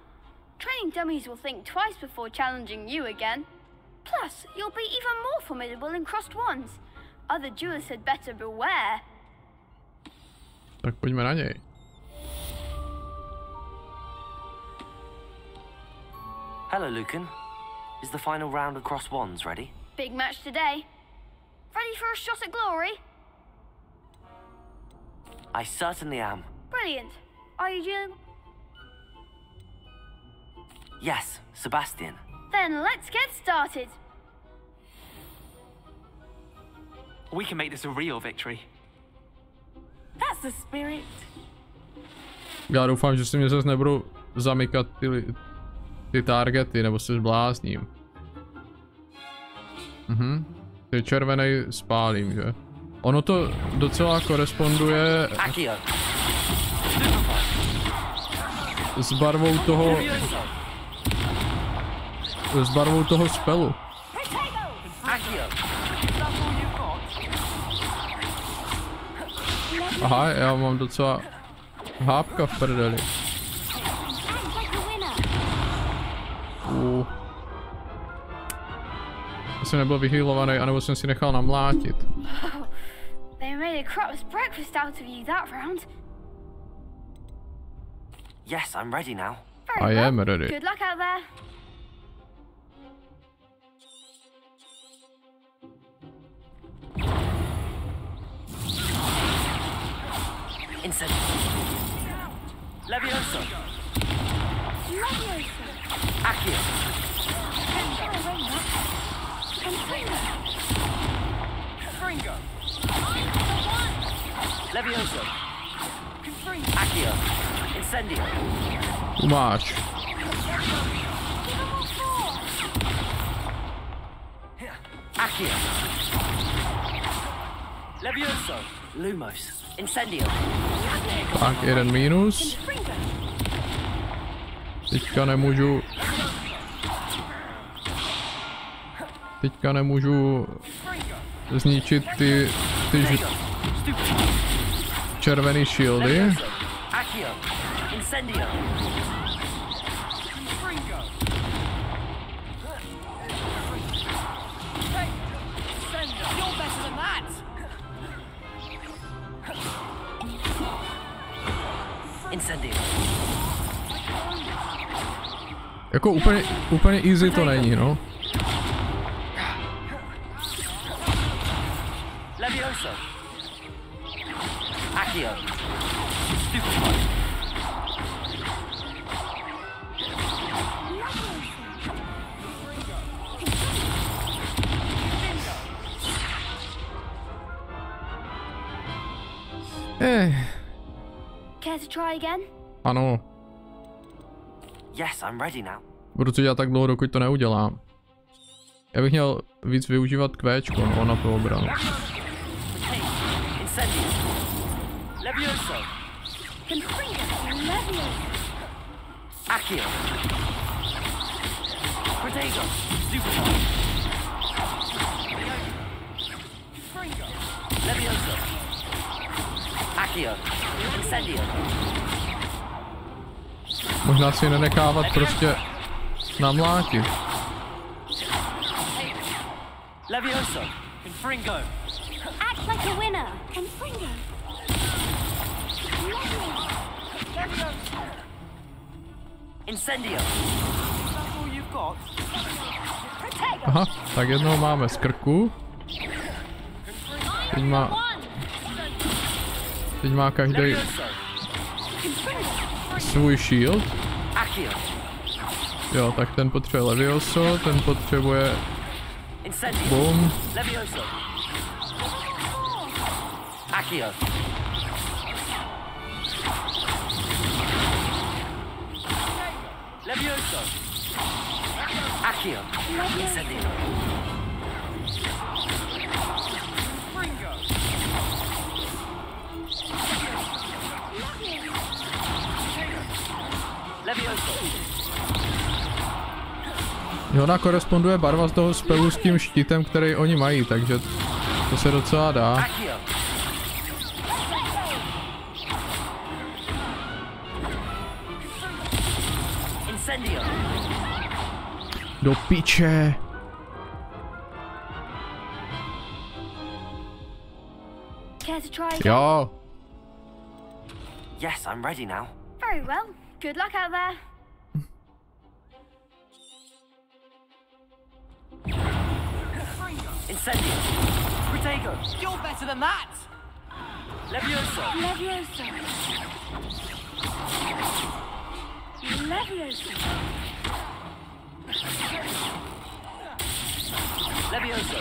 Training dummies will think twice before challenging you again. Plus, you'll be even more formidable in crossed wands. Other duelists had better beware. Tak pojďme na něj. Hello, Lucan. Is the final round of crossed wands ready? Big match today. Ready for a shot at glory? I certainly am. Brilliant. Are you dueling? Yes, Sebastian. Then let's get started. We can make this a real victory. That's the spirit. Já doufám, že si mě zase nebudou zamykat ty targety, nebo se zblázním. Ty červený spálím, že? Ono to docela koresponduje s barvou toho spelu. Aha, já mám docela hápka v prdeli. Já jsem nebyl vyhýlovaný, anebo jsem si nechal namlátit. They made a crap's breakfast out of you that round. Yes, I'm ready now. I am ready. Good luck out there. Incendio. Levioso. Accio. Fringo. Levioso. Accio. Incendio. Umáš. Accio. Levioso. Lumos. Incendio. Tak, jeden mínus. Teďka nemůžu zničit ty červený shieldy. Jako úplně easy to není, no. Levioso. Accio. Care to try again? Ano. Yes, I'm ready now. Budu to dělat tak dlouho, dokud to neudělám. Já bych měl víc využívat kvéčko, no, na tu obranu. Levioso. Accio. Protego. Levioso. Accio. Incendio. Možná si nenechávat prostě namlátit. Levioso. Infringo. Act like a winner. Infringo. Incendio. Aha, tak jednoho máme z krku. Teď má každý svůj shield. Jo, tak ten potřebuje Levioso, ten potřebuje boom. Levioso. Accio. Incendio. Levioso. Ona koresponduje barva z toho spelu s tím štítem, který oni mají, takže to se docela dá. Do piče. Jo. Yes, I'm ready now. Very well. Good luck out there. Incendio. Protego. You're better than that. Levioso. Levioso. Levioso. Levioso.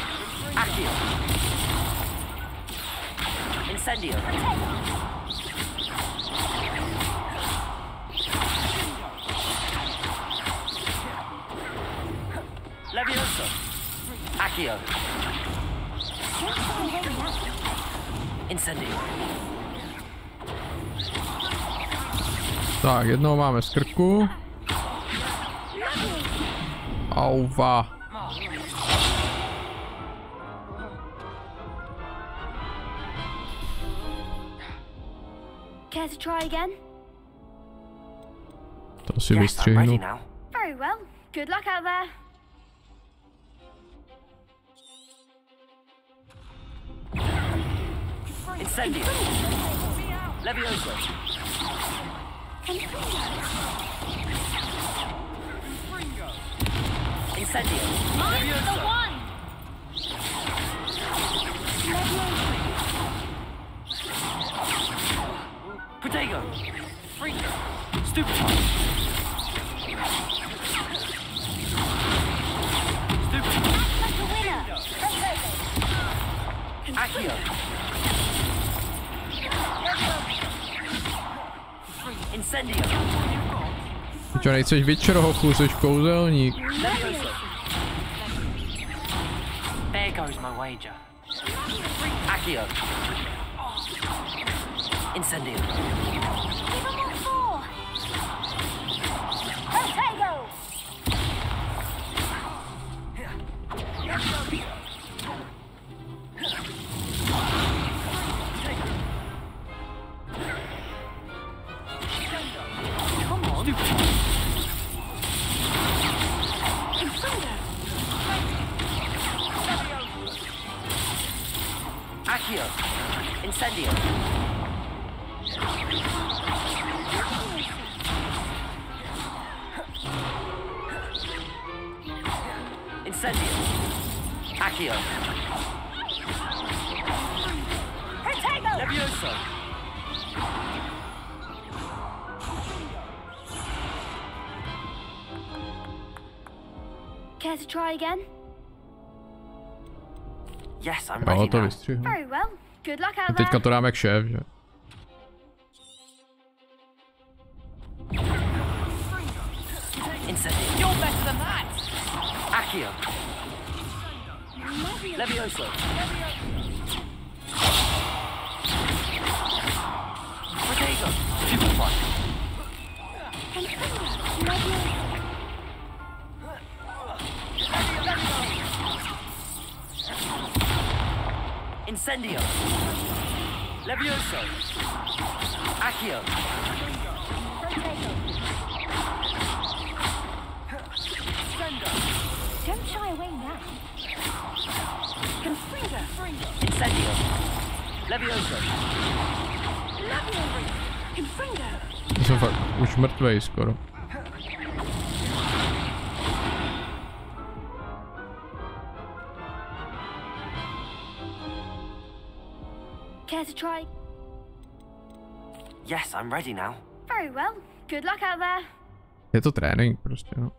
Accio. Incendio. Levioso. Accio. Incendio. Tak, jednoho máme z krku. Auva. Care to try again? To si vystřihnu. Very well. Good luck out there. Incendio. Levioso. Incendio. Mine's the one. Protego. Freaker. Stupid. Stupid. Act like a winner. Accio. Incendio. Ty čo, nejseš Witcher-hochu, jsi kouzelník. There goes my wager. Accio. Incendio. Give him what for! Protego! Come on. Accio. Incendio. Incendio. Accio. Protego! Levioso. Care to try again? Yes, I'm ready Jo, to now. vystřihnu. Very well. Good luck out A teďka there. to dáme jak šéf, že? Incendio. You're better than that! Accio. Levioso. Protego. Stupefy. Incendio. Levioso. Accio. Don't shy away now. Incendio. Levioso. Já jsem fakt už mrtvej skoro. Care to try? Yes, I'm ready now. Very well. Good luck out there. Je to trénink prostě, no.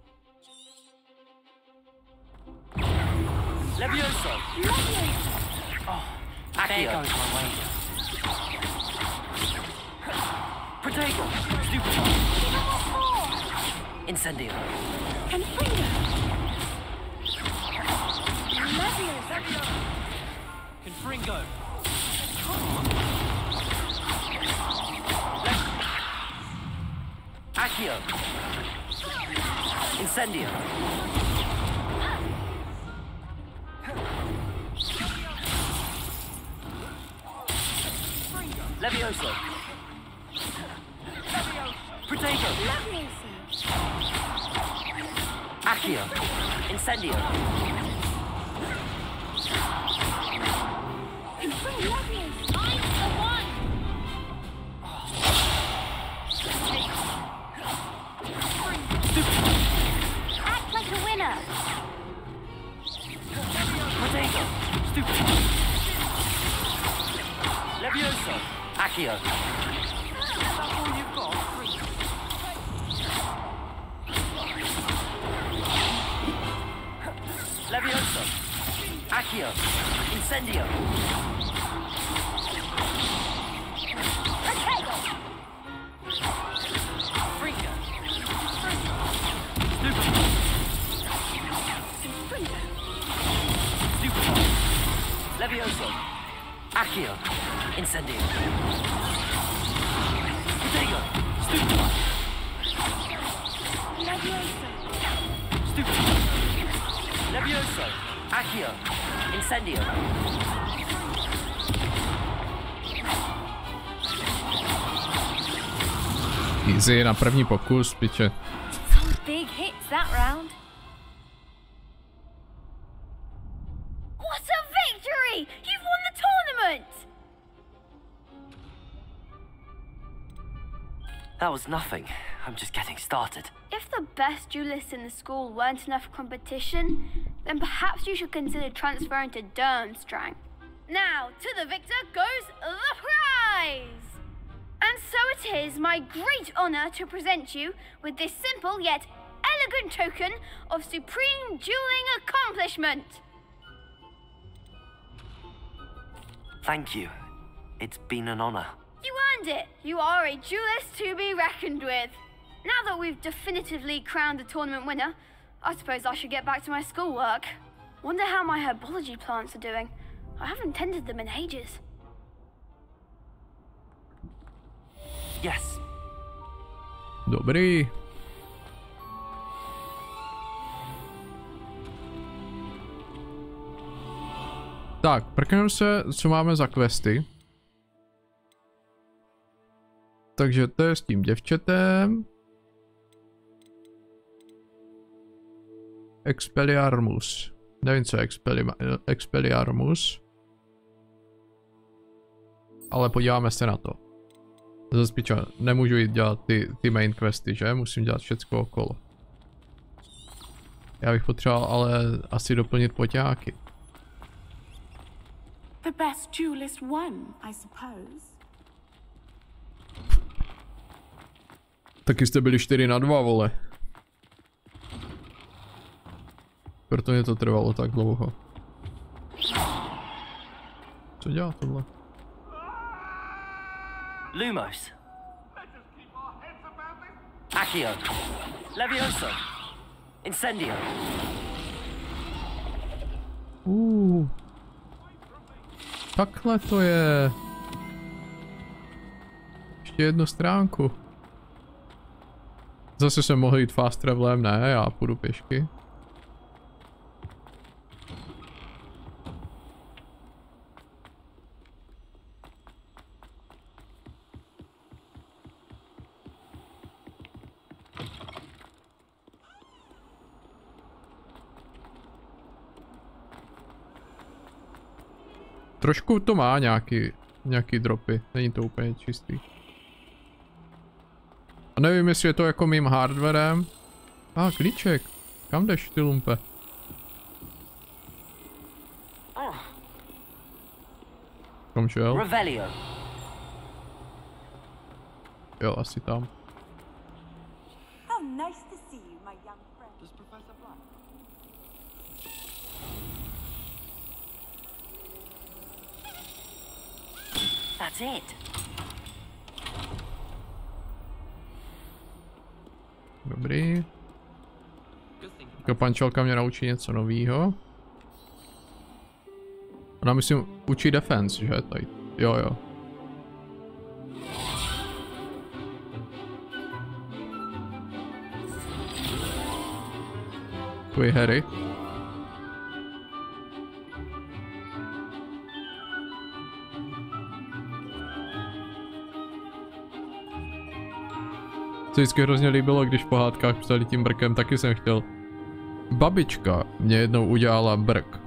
Levioso. Oh, There Accio. goes my way. Protego. Stupefy. Incendio. Confringo. Accio. Incendio. Levioso. Protego. Accio. Incendio. Act like a winner. Protego. Stupid. Levioso. Accio. Levioso. Accio. Incendio. Freaker. Stupefy. Levioso. Accio. Incendio. Protego. Stupefy. Stupefy. Levioso. Accio. Incendio. Easy na první pokus, piče. Some big hits that round. What a victory! You've won the tournament! That was nothing. I'm just getting started. If the best duelists in the school weren't enough competition, then perhaps you should consider transferring to Durmstrang. Now, to the victor goes the prize! And so it is my great honour to present you with this simple yet elegant token of supreme dueling accomplishment. Thank you. It's been an honor. You earned it. You are a duelist to be reckoned with. Now that we've definitively crowned the tournament winner, I suppose I should get back to my schoolwork. Wonder how my herbology plants are doing. I haven't tended them in ages. Yes. Dobrý. Tak, prkneme se, co máme za questy. Takže to je s tím děvčetem. Expelliarmus. Nevím, co je Expelliarmus. Ale podíváme se na to. Zase pičo, nemůžu jít dělat ty main questy, že? Musím dělat všecko okolo. Já bych potřeboval ale asi doplnit poťáky. The best duelist won, I suppose. Taky jste byli 4-2, vole. Proto mě to trvalo tak dlouho. Co dělá tohle? Lumos. Accio. Levioso. Incendio. Takhle to je. Ještě jednu stránku. Zase jsem mohl jít fast travelem, ne, já půjdu pěšky. Trošku to má nějaký dropy, není to úplně čistý. A nevím, jestli je to jako mým hardwarem. Klíček. Kam jdeš, ty lumpe? Kam šel? Revelio. Jo, asi tam. How nice to see you, my young friend. Does Professor Black? That's it. Dobrý. Kapančelka mě naučí něco novýho. Ona myslím učí defense, že? Tady. Jo. Tvoj Harry. Se vždycky hrozně líbilo, když v pohádkách psali tím brkem, taky jsem chtěl. Babička mě jednou udělala brk.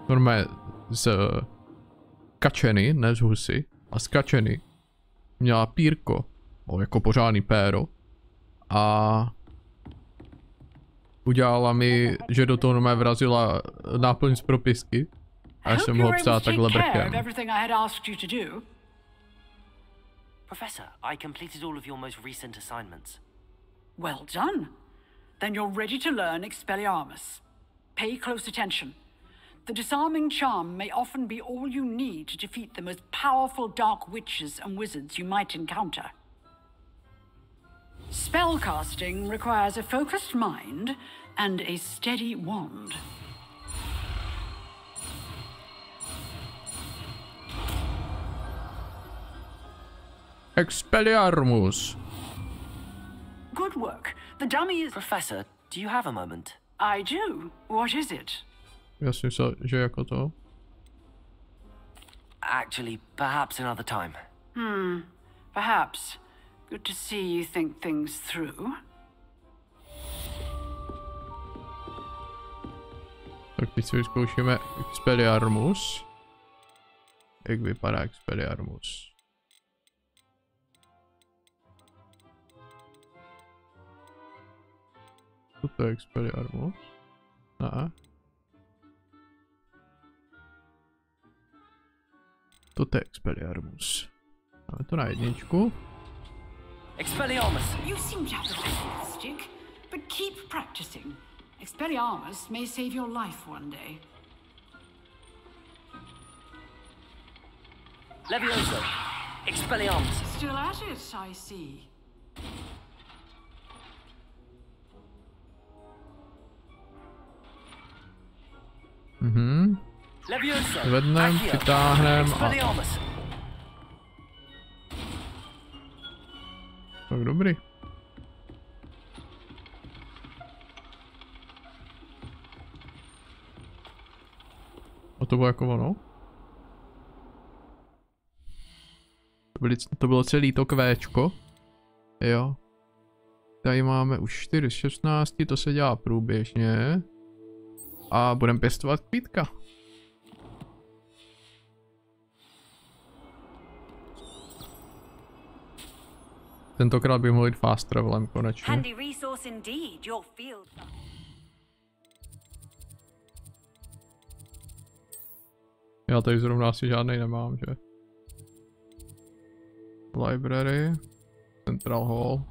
Normálně z kačeny, ne z husy, a z kačeny měla pírko, jako pořádný péro. A udělala mi, že do toho normálně vrazila náplň z propisky. A já jsem ho psal takhle brkem. Professor, I completed all of your most recent assignments. Well done. Then you're ready to learn Expelliarmus. Pay close attention. The disarming charm may often be all you need to defeat the most powerful dark witches and wizards you might encounter. Spellcasting requires a focused mind and a steady wand. Expelliarmus. Good work. The dummy is... Professor, do you have a moment? I do. What is it? Já si myslel, že jako to. Actually, perhaps another time. Perhaps. Good to see you think things through. Tak teď si vyzkoušíme Expelliarmus. Jak vypadá Expelliarmus? Co je Expelliarmus? Ne. Toto je Expelliarmus. Máme to na jedničku. Expelliarmus! You seem to have the best stick, but keep practicing. Expelliarmus may save your life one day. Levioso! Expelliarmus! Still at it, I see. Zvednem, přitáhnem a... Tak dobrý. A to bylo jako ono? To bylo celý to kvéčko. Jo. Tady máme už 4 z 16, to se dělá průběžně. A budeme pěstovat kvítka. Tentokrát bych mohl jít fast travelem konečně. Já tady zrovna asi žádnej nemám, že? Library, Central Hall.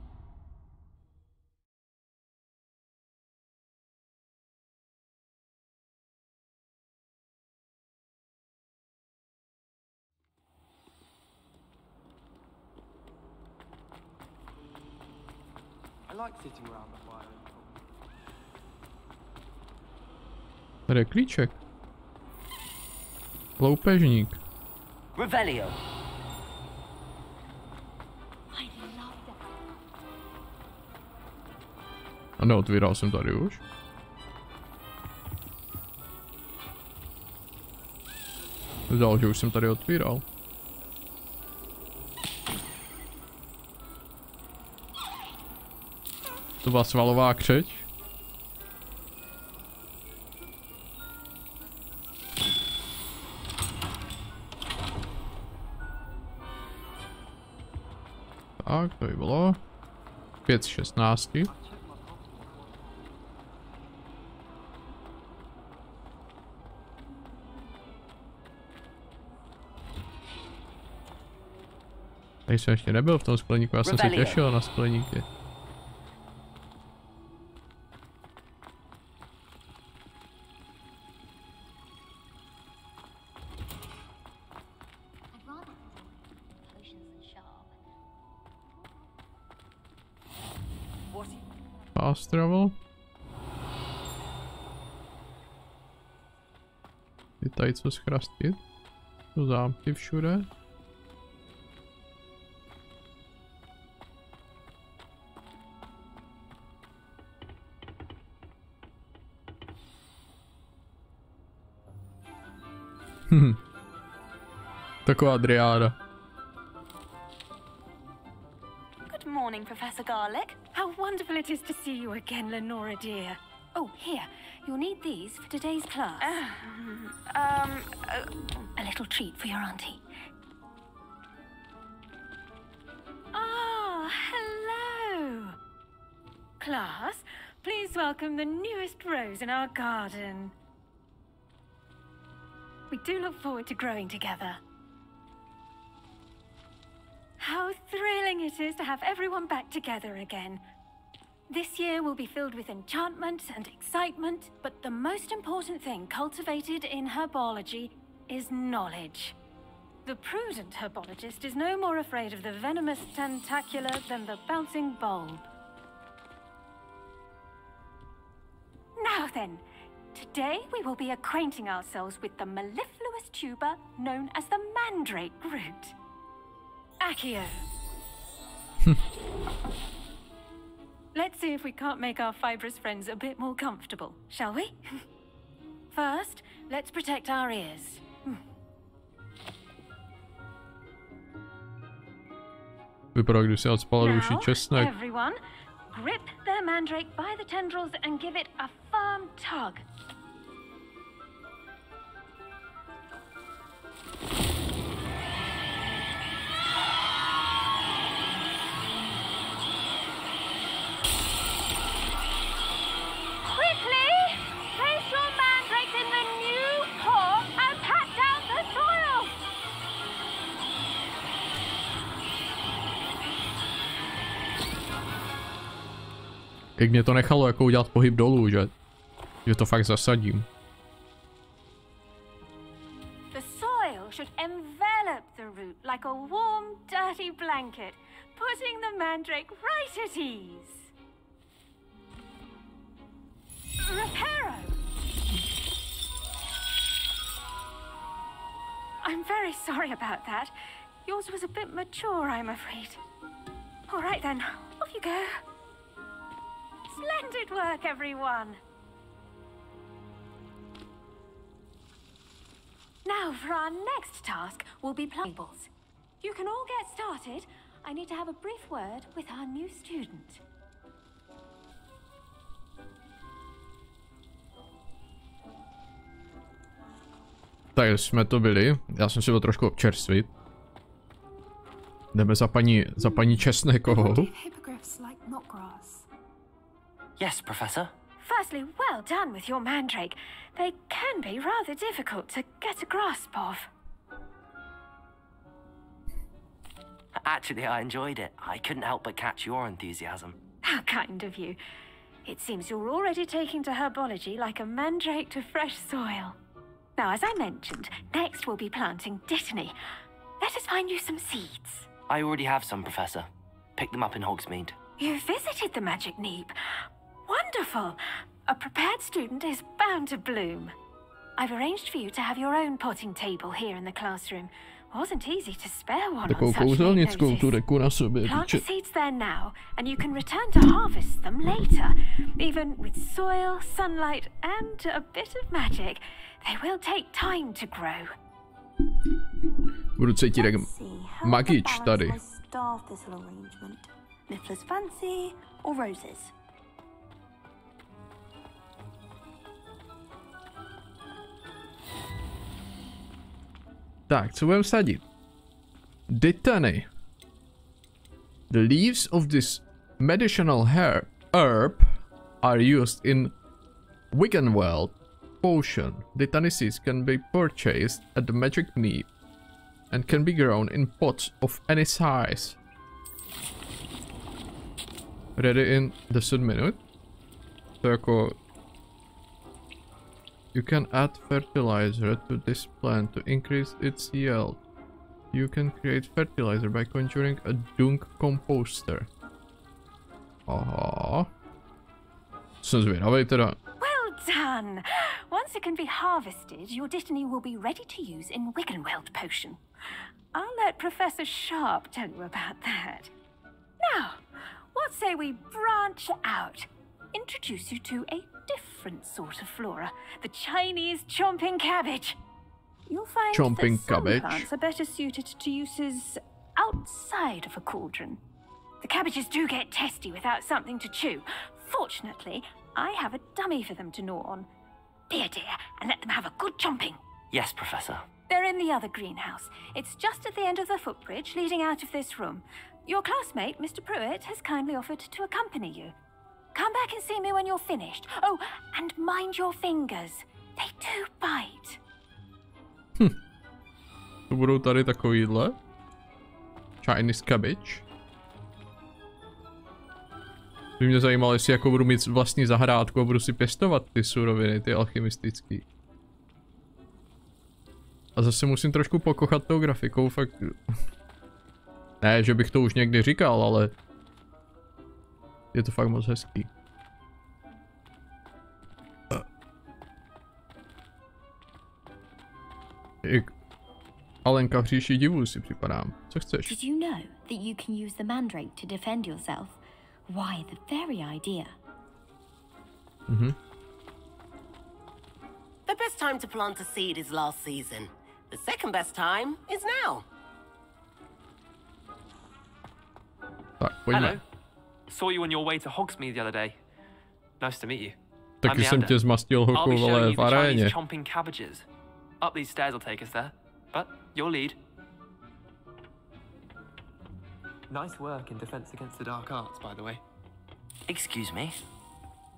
Tady je klíček. Loupežník. Revelio. A neotvíral jsem tady už. Zdál, že už jsem tady otvíral. To byla svalová křeč. Tak, to by bylo 5 z 16. Tady jsem ještě nebyl v tom skleníku, já jsem se těšil na skleníky. Fast travel. Je tady co schrastit? To zámky všude. Taková driáda. Good morning, Professor Garlic. How wonderful it is to see you again, Lenora dear. Oh, here. You'll need these for today's class. A little treat for your auntie. Ah, hello. Class, please welcome the newest rose in our garden. We do look forward to growing together. How thrilling it is to have everyone back together again. This year will be filled with enchantment and excitement, but the most important thing cultivated in herbology is knowledge. The prudent herbologist is no more afraid of the venomous tentacula than the bouncing bulb. Now then, today we will be acquainting ourselves with the mellifluous tuber known as the mandrake root. Accio. Let's see if we can't make our fibrous friends a bit more comfortable, shall we? First, let's protect our ears. Vypadá, když se odspal ruší česnek. Everyone, grip the mandrake by the tendrils and give it a firm tug. Jak mě to nechalo jako udělat pohyb dolů, že to fakt zasadím. The soil should envelop the root like a warm, dirty blanket, putting the mandrake right at ease. Reparo. I'm very sorry about that. Yours was a bit mature, I'm afraid. All right then, off you go. Splendid work, everyone. Now for our next task will be tables. You can all get started. I need to have a brief word with our new student. Tak jsme to byli. Já jsem si to trošku občerstvit. Jdeme za paní Česnekovou. Yes, Professor. Firstly, well done with your mandrake. They can be rather difficult to get a grasp of. Actually, I enjoyed it. I couldn't help but catch your enthusiasm. How kind of you. It seems you're already taking to herbology like a mandrake to fresh soil. Now, as I mentioned, next we'll be planting dittany. Let us find you some seeds. I already have some, Professor. Picked them up in Hogsmeade. You visited the Magic Neep. Wonderful. A prepared student is bound to bloom. I've arranged for you to have your own potting table here in the classroom. Wasn't easy to spare one on such late notice. Plant the seeds there now, and you can return to harvest them later. Even with soil, sunlight, and a bit of magic, they will take time to grow. Budu cítit jak magič tady. Niffler's fancy or roses? Tak, co budeme sadit? Dittany. The leaves of this medicinal herb are used in Wiggenweld potion. Dittany seeds can be purchased at the Magic Neep and can be grown in pots of any size. Ready in 10 minut. To jako... You can add fertilizer to this plant to increase its yield. You can create fertilizer by conjuring a dung composter. Aha. Jsem zvědavej teda. Well done! Once it can be harvested, your dittany will be ready to use in Wiggenweld potion. I'll let Professor Sharp tell you about that. Now, what say we branch out? Introduce you to a different sort of flora, the Chinese chomping cabbage. You'll find that some plants are better suited to uses outside of a cauldron. The cabbages do get testy without something to chew. Fortunately, I have a dummy for them to gnaw on. Be a dear and let them have a good chomping. Yes, Professor. They're in the other greenhouse. It's just at the end of the footbridge leading out of this room. Your classmate, Mr. Pruitt, has kindly offered to accompany you. Come back and see me when you're finished. Oh, and mind your fingers. They do bite. To budou tady takovýhle. Chinese cabbage. By mě zajímalo, jestli jako budu mít vlastní zahrádku a budu si pěstovat ty suroviny, ty alchymistický. A zase musím trošku pokochat tou grafikou, fakt. Ne, že bych to už někdy říkal, ale je to fakt moc hezký. Jak Alenka v říši divů si připadám. Co chceš? Did you know that you can use the mandrake to defend yourself? Why, the very idea. The best time to plant a seed is last season. The second best time is now. Tak, pojďme. Hello. Saw you on your way to Hogsmeade the other day. Nice to meet you. Taky jsem tě zmastil hoku, vole, v aréně. Chomping cabbages. Up these stairs will take us there. But your lead. Nice work in defense against the dark arts, by the way. Excuse me?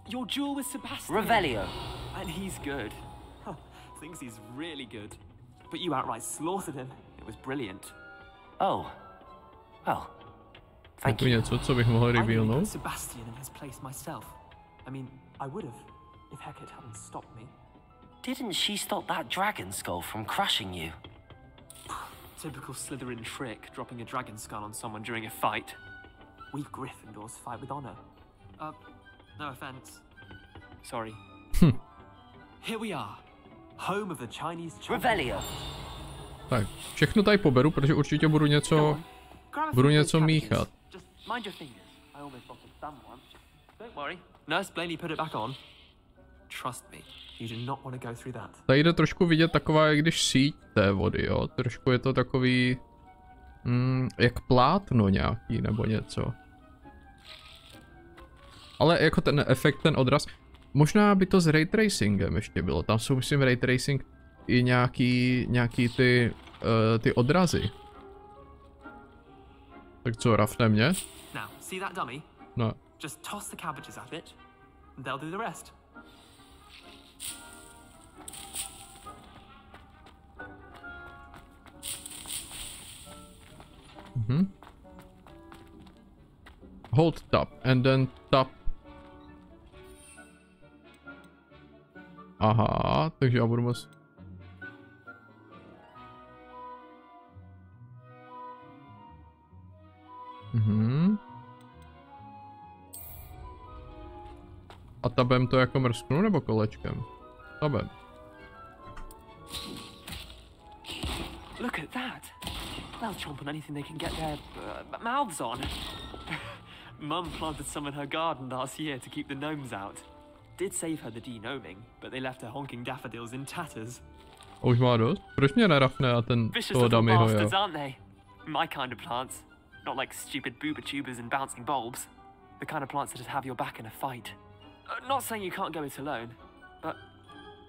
Your duel with Sebastian. Revelio. And he's good. Thinks he's really good. But you outright slaughtered him. It was brilliant. Oh. Well. Thank you. Něco, co bych mohl revealnout? Sebastian in his place myself. I mean, I would have if Hecate hadn't stopped me. Didn't she stop that dragon skull from crushing you? Typical Slytherin trick, dropping a dragon skull on someone during a fight. We Gryffindors fight with honor. No offense. Sorry. Here we are, home of the Chinese. Revelio. Tak, všechno tady poberu, protože určitě budu něco míchat. Mind your fingers. I almost lost a thumb once. Don't worry. Nurse Blaney put it back on. Trust me, you do not want to go through that. Tady jde trošku vidět taková, jak když síť té vody, jo. Trošku je to takový... jak plátno nějaký, nebo něco. Ale jako ten efekt, ten odraz... Možná by to s ray tracingem ještě bylo. Tam jsou, myslím, ray tracing i nějaký ty odrazy. Tak co, rafne mě? Now, see that dummy? No. Just toss the cabbages at it, and they'll do the rest. Hold tab and then tap. Aha, takže já budu moc... A tabem to jako mrsknu nebo kolečkem? Tabem. Look at that. They'll chomp on anything they can get their mouths on. Mum planted some in her garden last year to keep the gnomes out. Did save her the de-gnoming, but they left her honking daffodils in tatters. Už má dost? Proč mě nerafne a ten toho dumyho, jo? Aren't they? My kind of plants. Not like stupid booba tubers and bouncing bulbs. The kind of plants that just have your back in a fight. Not saying you can't go it alone, but...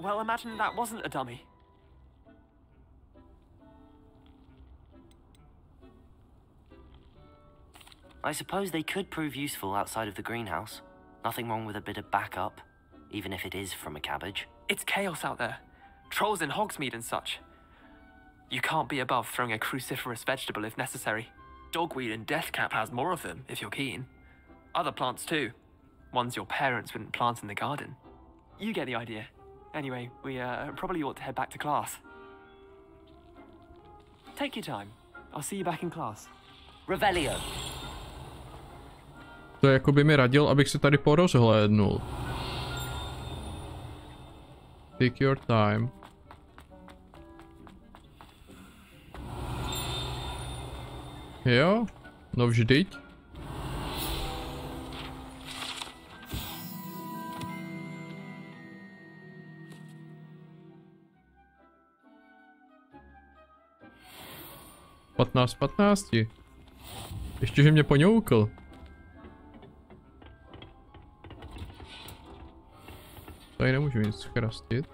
Well, imagine that wasn't a dummy. I suppose they could prove useful outside of the greenhouse. Nothing wrong with a bit of backup, even if it is from a cabbage. It's chaos out there. Trolls in Hogsmeade and such. You can't be above throwing a cruciferous vegetable if necessary. Dogweed and deathcap has more of them, if you're keen. Other plants too. Ones your parents wouldn't plant in the garden. You get the idea. Anyway, we probably ought to head back to class. Take your time. I'll see you back in class. Revelio. To jako by mi radil, abych se tady porozhlédnul. Take your time. Jo, no vždyť. Patnáct 15. Ještě, že mě poňoukl. Tady nemůžu nic chrastit.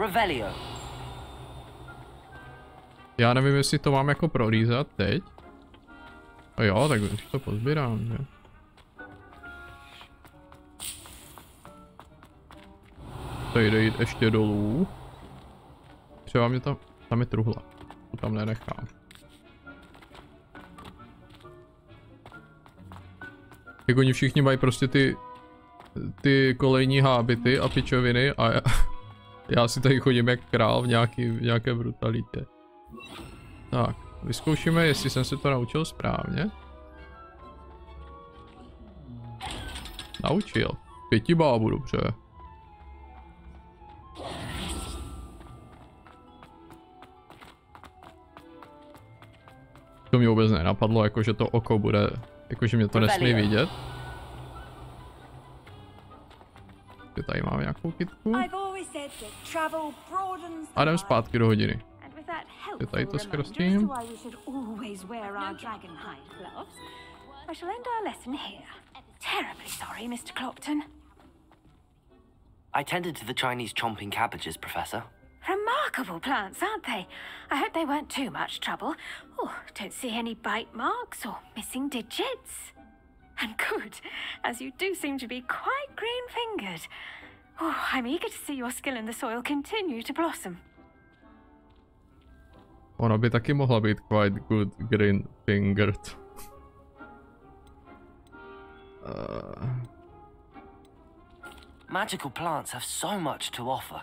Revelio. Já nevím, jestli to mám jako prolízat teď. A jo, tak už to pozbírám, že? Tady jde jít ještě dolů. Třeba mě tam je truhla. To tam nenechám. Jak oni všichni mají prostě ty kolejní hábity a pičoviny a já si tady chodím jak král v nějaké brutalitě. Tak, vyzkoušíme, jestli jsem se to naučil správně. Naučil. 5 bábů, dobře. To mě vůbec nenapadlo, jakože to oko bude, jakože mě to nesmí vidět. Tady máme nějakou kytku. A jdem zpátky do hodiny. Je tady to zkrstím. I shall end our lesson here. Terribly sorry, Mr. Clopton. I tended to the Chinese chomping cabbages, Professor. Remarkable plants, aren't they? I hope they weren't too much trouble. Oh, don't see any bite marks or missing digits. And good, as you do seem to be quite green-fingered. Oh, I'm eager to see your skill in the soil continue to blossom. Ona by taky mohla být quite good green-fingered. Magical plants have so much to offer.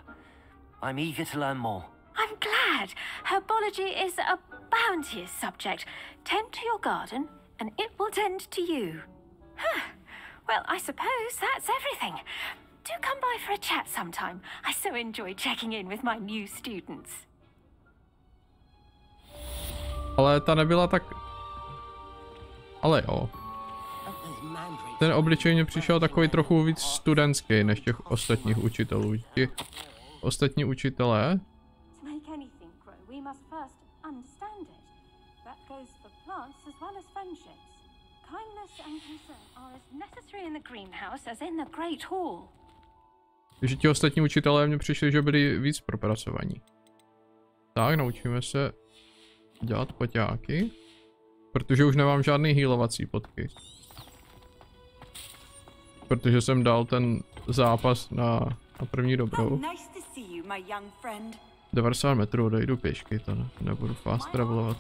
I'm eager to learn more. I'm glad. Herbology is a bounteous subject. Tend to your garden, and it will tend to you. Huh. Well, I suppose that's everything. do come by for a chat sometime. I so enjoy checking in with my new students. Ale ta nebyla tak... Ale jo. Ten obličej mě přišel takový trochu víc studentský než těch ostatních učitelů. Ti ostatní učitelé... Takže ti ostatní učitelé mě přišli, že byli víc propracovaní. Tak, naučíme se dělat poťáky. Protože už nemám žádný healovací potky. Protože jsem dal ten zápas na první dobrou. 90 metrů odejdu pěšky, to nebudu fast travelovat.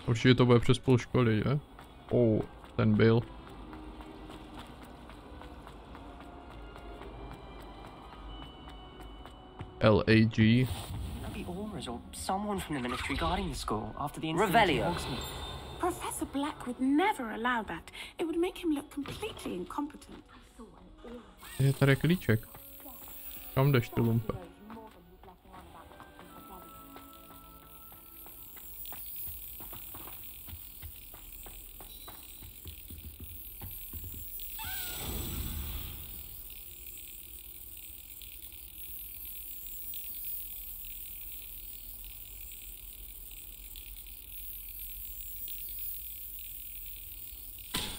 Určitě to bude přes půl školy, že? Ten byl. LAG. Or someone from the ministry guarding the school after the incident in Hogsmeade. Professor Black would never allow that. It would make him look completely incompetent. Je tady klíček. Kam jdeš, ty lumpe?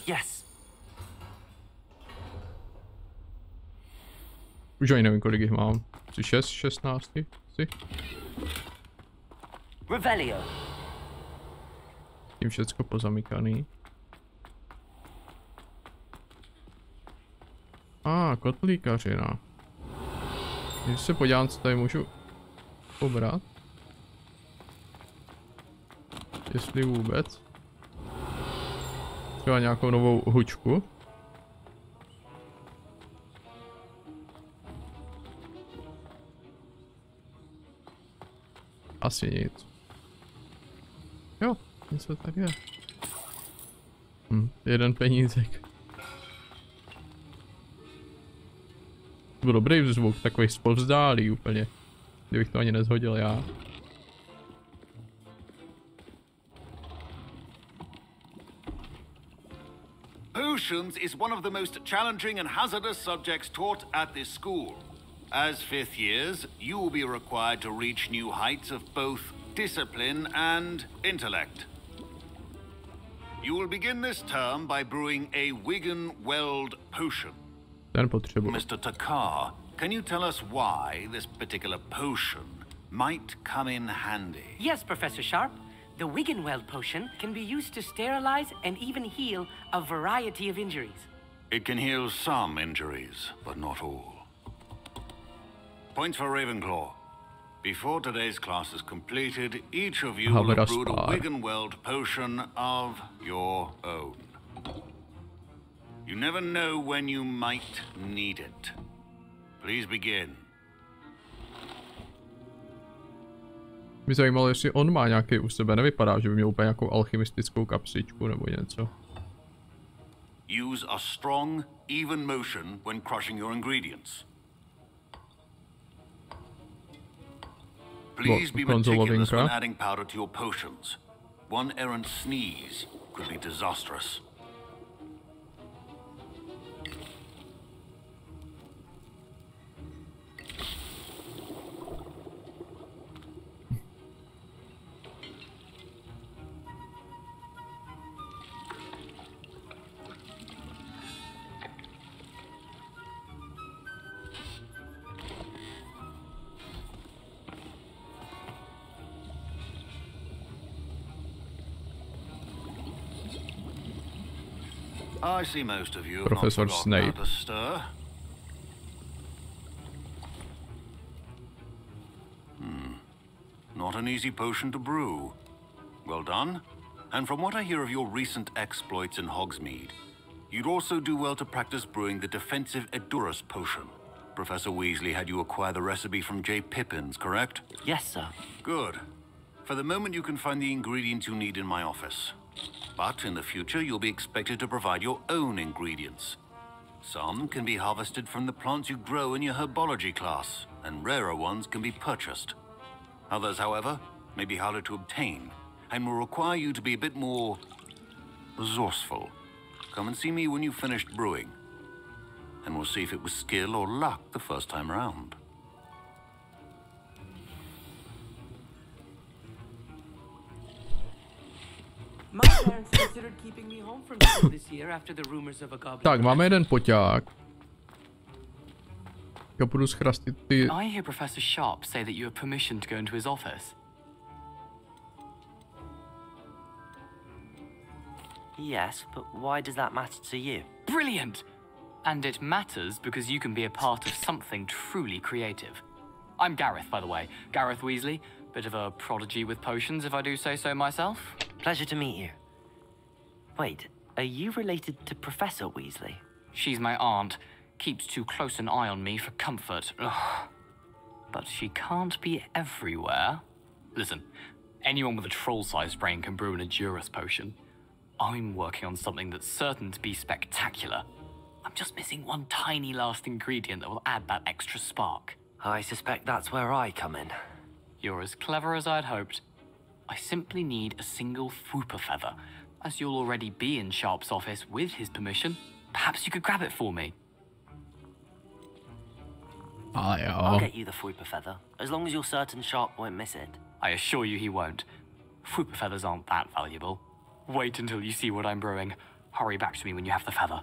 Yes. Už ani nevím, kolik jich mám. 6, 16? Si? Revelio. Tím všecko pozamykaný. Kotlíkařina. Když se podívám, co tady můžu pobrat. Jestli vůbec. Třeba nějakou novou hučku. Asi nic. Jo, něco tady je. Jeden penízek. Byl dobrý zvuk, takový zpovzdálý úplně. Kdybych to ani nezhodil já. Potions is one of the most challenging and hazardous subjects taught at this school. As fifth years, you will be required to reach new heights of both discipline and intellect. You will begin this term by brewing a Wigan-Weld potion. Mr. Takar, can you tell us why this particular potion might come in handy? Yes, Professor Sharp. The Wigan-Weld potion can be used to sterilize and even heal a variety of injuries. It can heal some injuries, but not all. Points for Ravenclaw. Before today's class is completed, each of you will have brewed a Wigan-Weld potion of your own. You never know when you might need it. Please begin. Mě zajímalo, jestli on má nějaký u sebe, nevypadá, že by měl úplně nějakou alchymistickou kapsičku nebo něco. Use a strong, even motion when crushing your ingredients. Please be meticulous when adding powder to your potions. One errant sneeze could be disastrous. I see most of you have not forgotten how to stir. Not an easy potion to brew. Well done. And from what I hear of your recent exploits in Hogsmeade, you'd also do well to practice brewing the defensive Edurus potion. Professor Weasley had you acquire the recipe from J. Pippins, correct? Yes, sir. Good. For the moment, you can find the ingredients you need in my office. But in the future, you'll be expected to provide your own ingredients. Some can be harvested from the plants you grow in your herbology class, and rarer ones can be purchased. Others, however, may be harder to obtain, and will require you to be a bit more resourceful. Come and see me when you've finished brewing, and we'll see if it was skill or luck the first time around. My parents considered keeping me home from school this year after the rumors of a goblin. Tak, máme jeden poťák. Já budu schrastit ty... I hear Professor Sharp say that you have permission to go into his office. Yes, but why does that matter to you? Brilliant! And it matters because you can be a part of something truly creative. I'm Gareth, by the way. Gareth Weasley. Bit of a prodigy with potions, if I do say so myself. Pleasure to meet you. Wait, are you related to Professor Weasley? She's my aunt. Keeps too close an eye on me for comfort. Ugh. But she can't be everywhere. Listen, anyone with a troll-sized brain can brew an Endurus potion. I'm working on something that's certain to be spectacular. I'm just missing one tiny last ingredient that will add that extra spark. I suspect that's where I come in. You're as clever as I'd hoped. I simply need a single Fwooper feather. As you'll already be in Sharp's office with his permission, perhaps you could grab it for me. I'll get you the Fwooper feather, as long as you're certain Sharp won't miss it. I assure you he won't. Fwooper feathers aren't that valuable. Wait until you see what I'm brewing. Hurry back to me when you have the feather.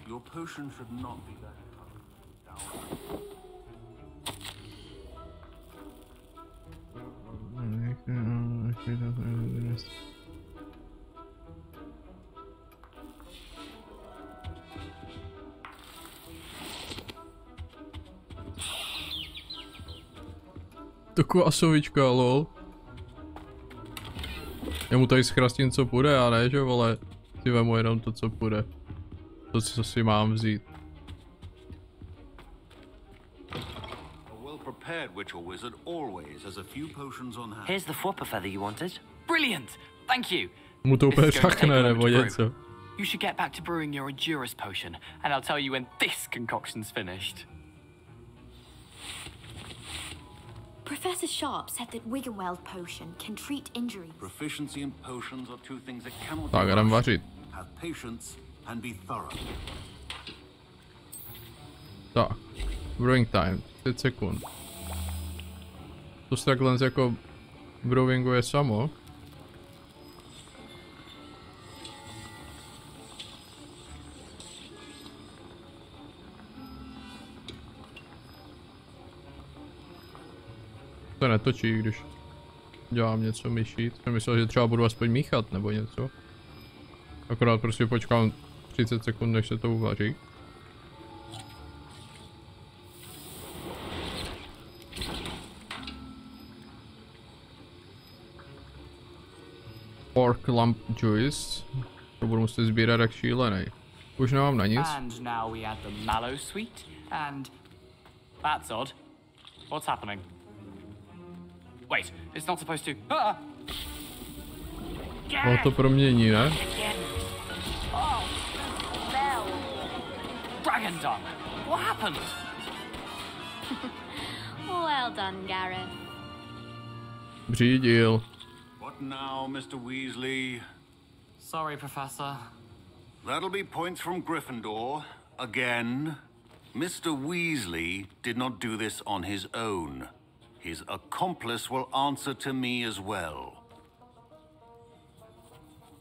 Your potion should not be that Taková sovička, lol. Já mu tady schrastím, co půjde, a ne, že vole, si vemu jenom to, co půjde. To, co si mám vzít. Here's the Fwooper feather you wanted. Brilliant! Thank you! Mu to úplně řakne, nebo něco. You should get back to brewing your Endurus potion, and I'll tell you when this concoction's finished. Professor Sharp said that Wiggenweld potion can treat injuries. Proficiency in potions are two things that cannot Tak, jdem vařit. Have patience and be thorough. Tak, brewing time, 10 sekund. To se takhle jako brewinguje samo. To netočí, když dělám něco myší. Jsem myslel, že třeba budu aspoň míchat nebo něco. Akorát prostě počkám 30 sekund, než se to uvaří. Pork lump juice. To budu muset sbírat jak šílený. Už nemám na nic. And now we add the mallow sweet and that's odd. What's happening? Wait, it's not supposed to. Ah! No to promění, ne? Oh, no. Dragon Dung, what happened? Well done, Gareth. Řídil. What now, Mr. Weasley? Sorry, Professor. That'll be points from Gryffindor. Again. Mr. Weasley did not do this on his own. His accomplice will answer to me as well.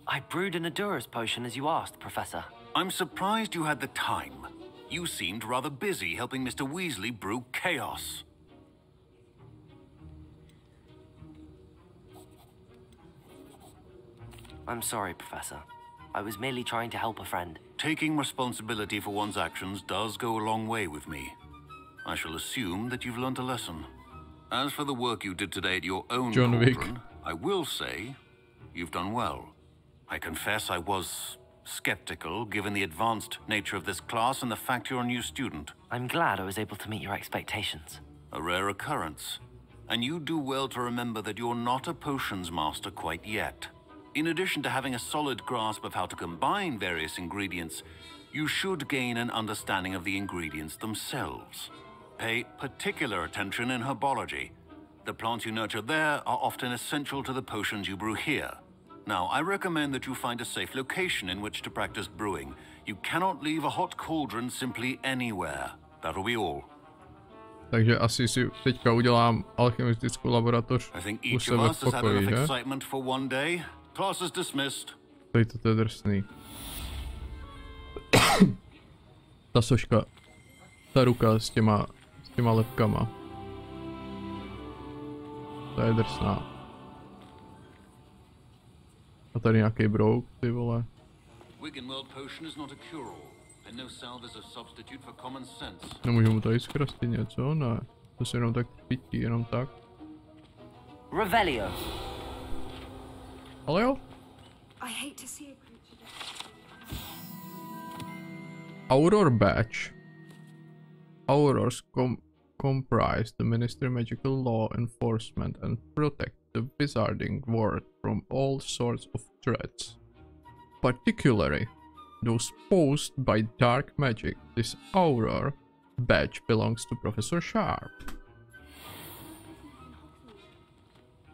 I brewed an Endurus potion as you asked, Professor. I'm surprised you had the time. You seemed rather busy helping Mr. Weasley brew chaos. I'm sorry, Professor. I was merely trying to help a friend. Taking responsibility for one's actions does go a long way with me. I shall assume that you've learnt a lesson. As for the work you did today at your own cauldron, I will say you've done well. I confess I was skeptical given the advanced nature of this class and the fact you're a new student. I'm glad I was able to meet your expectations. A rare occurrence. and you do well to remember that you're not a potions master quite yet. In addition to having a solid grasp of how to combine various ingredients, you should gain an understanding of the ingredients themselves. Pay particular attention in herbology. The plants you nurture there are often essential to the potions you brew here. Now, I recommend that you find a safe location in which to practice brewing. You cannot leave a hot cauldron simply anywhere. That'll be all. Takže asi si teďka udělám alchemistickou laboratoř u sebe v pokoji, že? Tady to je drsný. Ta soška, ta ruka s těma lepkama. To je drsná. A tady nějaký brouk, ty vole. Nemůžu mu tady zkrastit něco? Ne. To se jenom tak pití, jenom tak. Revelio. Ale jo. Auror Badge. Aurors comprise the Ministry of Magical Law Enforcement and protect the wizarding world from all sorts of threats, particularly those posed by dark magic. This Auror badge belongs to Professor Sharp.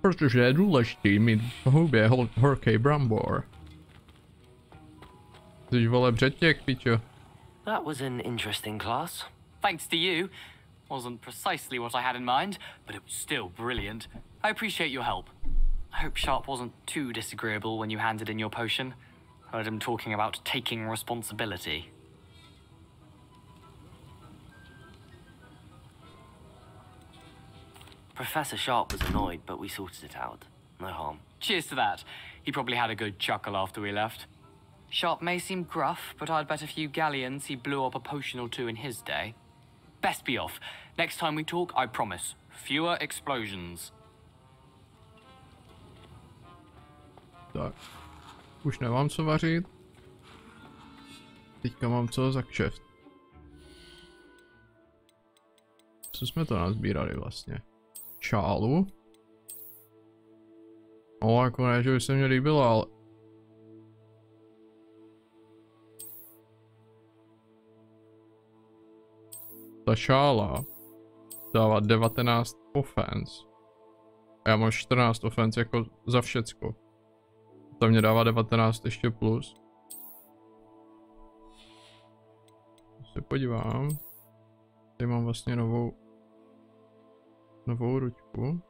Protože je důležitý mít v hubě horkej brambor. Jsi vole břetěk, pičo. That was an interesting class. Thanks to you. Wasn't precisely what I had in mind, but it was still brilliant. I appreciate your help. I hope Sharp wasn't too disagreeable when you handed in your potion. Heard him talking about taking responsibility. Professor Sharp was annoyed, but we sorted it out. No harm. Cheers to that. He probably had a good chuckle after we left. Sharp may seem gruff, but I'd bet a few galleons he blew up a potion or two in his day. Best be off. Next time we talk, I promise. Fewer explosions. Tak. Už nemám co vařit. Teďka mám co za kšeft. Co jsme to nazbírali vlastně? Šálu? No jako ne, že by se mě líbilo, ale... Ta šála dává 19 offense. A já mám 14 offense jako za všecko. To mě dává 19 ještě plus. Se podívám. Tady mám vlastně novou ručku.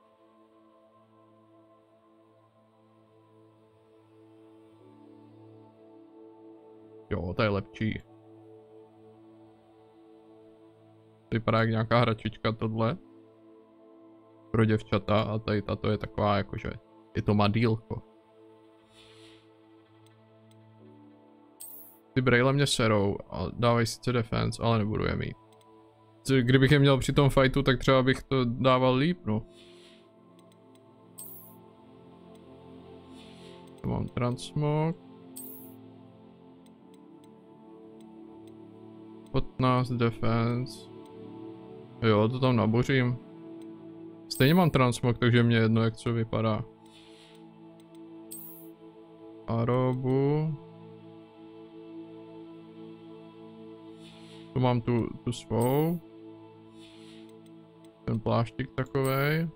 Jo, ta je lepší. Vypadá jak nějaká hračička tohle. Pro děvčata a tady tato je taková jakože je to madýlko. Ty brejle mě serou a dávají sice defense, ale nebudu je mít. Kdybych je měl při tom fightu, tak třeba bych to dával líp, no. To mám transmog. 15 defense. Jo, to tam nabořím. Stejně mám transmog, takže mě jedno, jak co vypadá. Arobu. Tu mám tu svou. Ten pláštík takovej.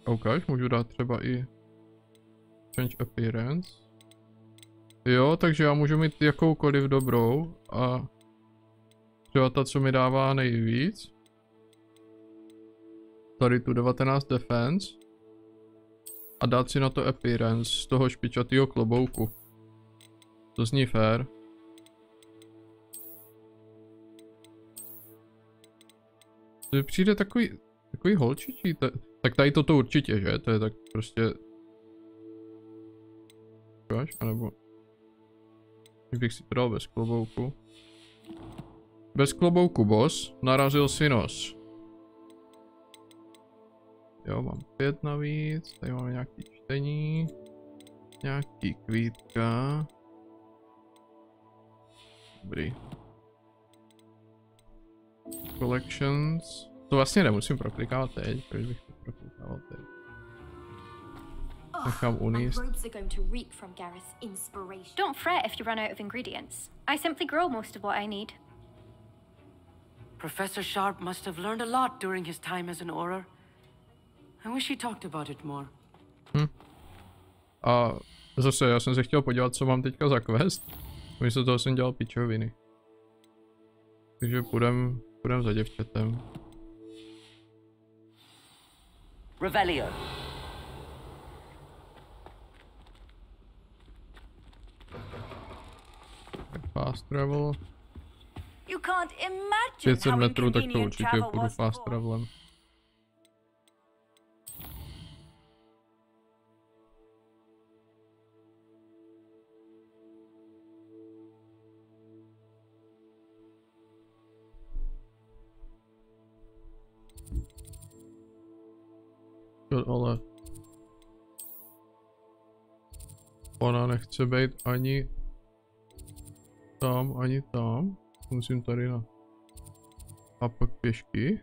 OK, můžu dát třeba i change appearance. Jo, takže já můžu mít jakoukoliv dobrou a třeba ta, co mi dává nejvíc. Tady tu 19 defense. A dát si na to appearance z toho špičatýho klobouku. To zní fair. To přijde takový holčičí, tak tady toto určitě, že? To je tak prostě... Ukáž, anebo... Bych si to dal bez klobouku. Bez klobouku, boss. Narazil si nos. Jo, mám 5 navíc. Tady máme nějaký čtení. Nějaký kvítka. Dobrý. Collections. To vlastně nemusím proklikávat teď, proč bych to proklikával teď. Nechám uníst. Don't fret if you run out of ingredients. I simply grow most of what I need. Professor Sharp must have learned a lot during his time as an Auror. I wish he talked about it more. A zase, já jsem se chtěl podívat, co mám teďka za quest. Místo toho jsem dělal pičoviny. Takže půjdem za děvčatem. Revelio. Fast travel. You can't imagine 500 how metrů, tak to inconvenient určitě travel půjdu was fast before. travelem. Ale ona nechce být ani tam, ani tam. Musím tady na... A pak pěšky.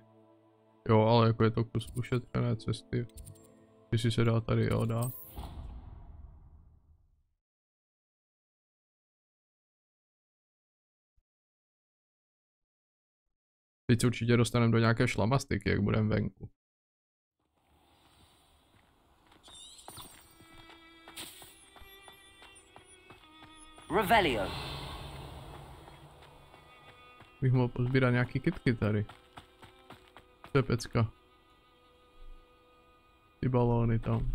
Jo, ale jako je to kus ušetřené cesty. Jestli se dá tady, jo, dá. Teď se určitě dostaneme do nějaké šlamastiky, jak budeme venku. Revelio. Bych mohl pozbírat nějaký kytky tady. To je pecka. Ty balóny tam.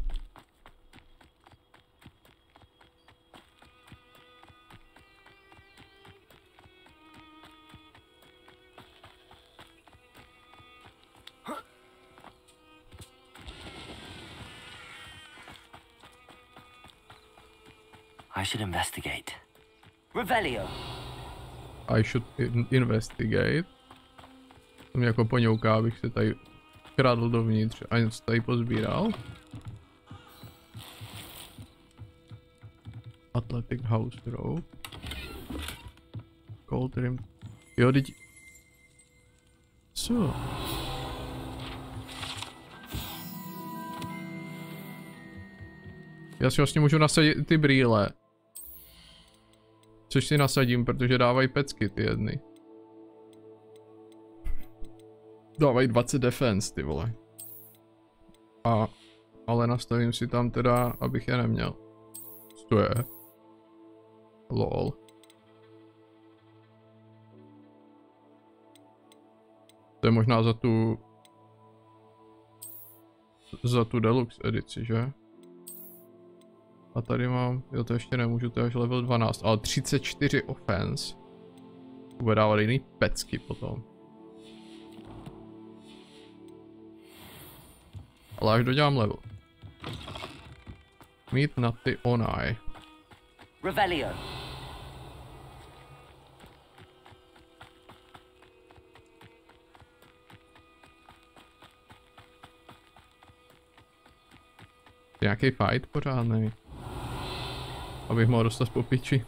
I should investigate. Revelio. I should investigate. To mě jako poňouká, abych se tady kradl dovnitř a něco tady pozbíral. Athletic House Row. Cold Rim. Jo, teď... Co? Já si vlastně můžu nasadit ty brýle. Což si nasadím, protože dávají pecky ty jedny. Dávají 20 defense, ty vole. Ale nastavím si tam teda, abych je neměl. Co to je? Lol. To je možná za tu deluxe edici, že? A tady mám, jo, to ještě nemůžu, to je až level 12, ale 34 offense. Bude dávat jiný pecky potom. Ale až dodělám level. Meet na ty onaj. Revelio. Nějaký fight pořádný. Abych mohl dostat po piči.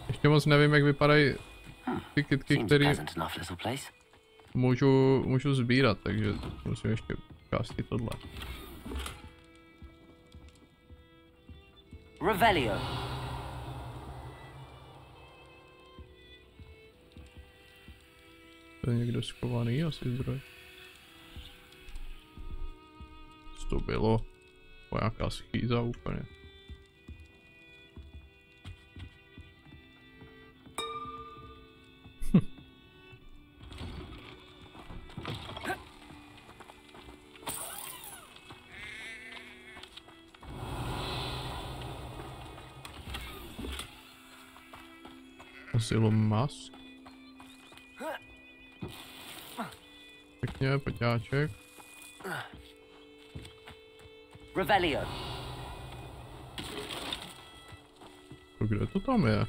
Ještě moc nevím, jak vypadají ty kytky, které můžu sbírat, takže musím ještě ukázat tohle. Revelio. To je někdo schovaný, asi zdroj. Co to bylo? Nějaká schýza úplně. Asylum Mask. Pěkně, poťáček. Revelio. Kde to tam je?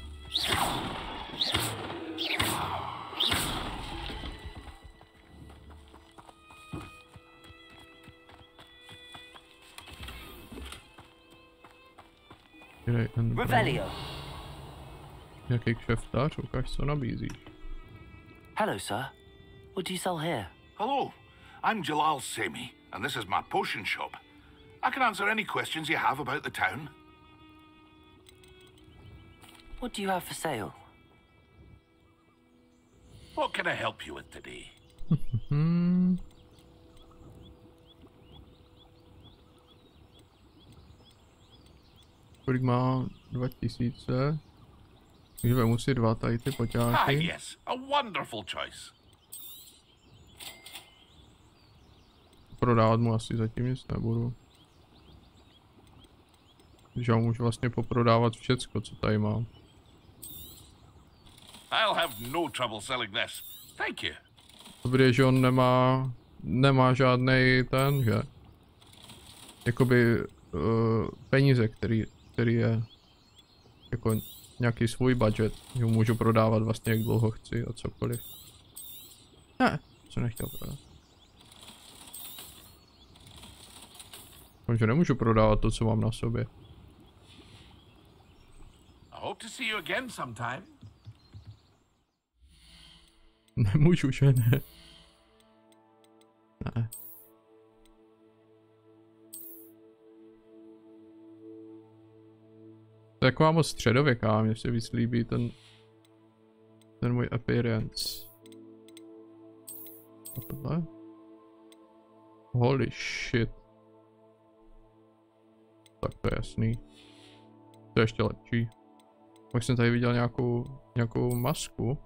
Revelio. Jaký kšeftář, ukaž, co nabízí. Hello, sir. What do you sell here? Hello, I'm Jalal Sami, and this is my potion shop. I can answer any questions you have about the town. What do you have for sale? What can I help you with today? Kolik má? 2000. Takže vemu si 2 tady ty poťáky. Yes, a wonderful choice. Prodávat mu asi zatím nic nebudu. Takže já můžu vlastně poprodávat všecko, co tady mám. I'll have no trouble selling this. Thank you. Dobrý, že on nemá žádnej ten, že? Jakoby peníze, který je jako nějaký svůj budget, že můžu prodávat vlastně jak dlouho chci a cokoliv. Ne, co nechtěl prodat. Takže nemůžu prodávat to, co mám na sobě. I hope to see you again sometime. Nemůžu, že ne? Ne. To je taková moc středověká, mně se víc líbí ten můj appearance. A tohle? Holy shit. Tak to je jasný. To je ještě lepší. Pak jsem tady viděl nějakou masku.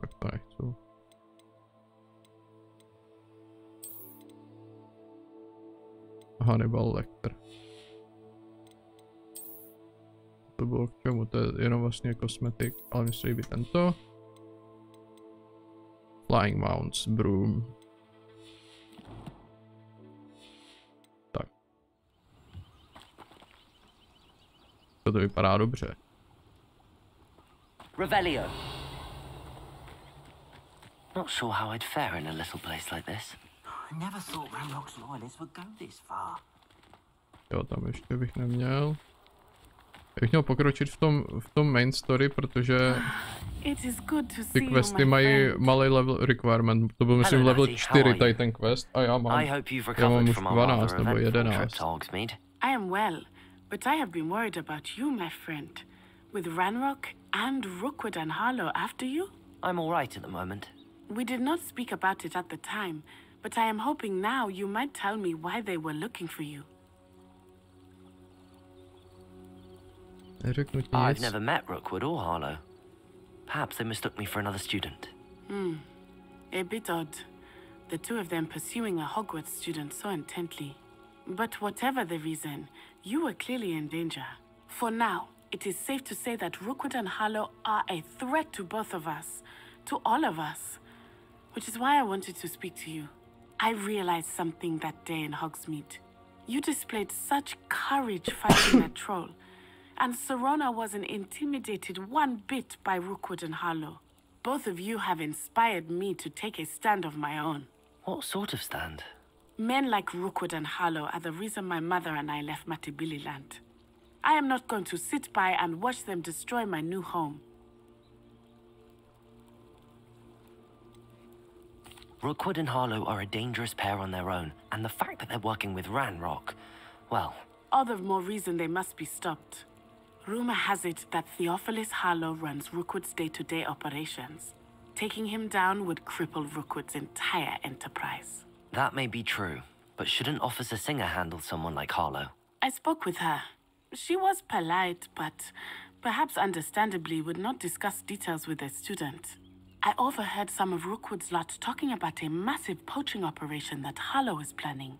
Tak to nechci. Hannibal Lecter. To bylo k čemu? To je jenom vlastně kosmetik, ale mi se líbí tento. Flying Mounts Broom. Tak. To vypadá dobře. Revelio. Not sure how I'd fare in a little place like this. I never thought Ranrock's loyalists would go this far. Jo, tam ještě bych neměl. Já bych měl pokročit v tom main story, protože ty questy mají malý level requirement. To byl myslím level 4 tady ten quest a já mám už 12 nebo 11. I am well, but I have been worried about you, my friend. With Ranrock and Rookwood and Harlow after you? I'm all right at the moment. We did not speak about it at the time, but I am hoping now you might tell me why they were looking for you. I've never met Rookwood or Harlow. Perhaps they mistook me for another student. A bit odd. The two of them pursuing a Hogwarts student so intently. But whatever the reason, you were clearly in danger. For now, it is safe to say that Rookwood and Harlow are a threat to both of us. To all of us. Which is why I wanted to speak to you. I realized something that day in Hogsmeade. You displayed such courage fighting that troll. And Serona wasn't intimidated one bit by Rookwood and Harlow. Both of you have inspired me to take a stand of my own. What sort of stand? Men like Rookwood and Harlow are the reason my mother and I left Matabili land. I am not going to sit by and watch them destroy my new home. Rookwood and Harlow are a dangerous pair on their own, and the fact that they're working with Ranrock, well... All the more reason they must be stopped. Rumor has it that Theophilus Harlow runs Rookwood's day-to-day operations. Taking him down would cripple Rookwood's entire enterprise. That may be true, but shouldn't Officer Singer handle someone like Harlow? I spoke with her. She was polite, but perhaps understandably would not discuss details with a student. I overheard some of Rookwood's lot talking about a massive poaching operation that Harlow is planning.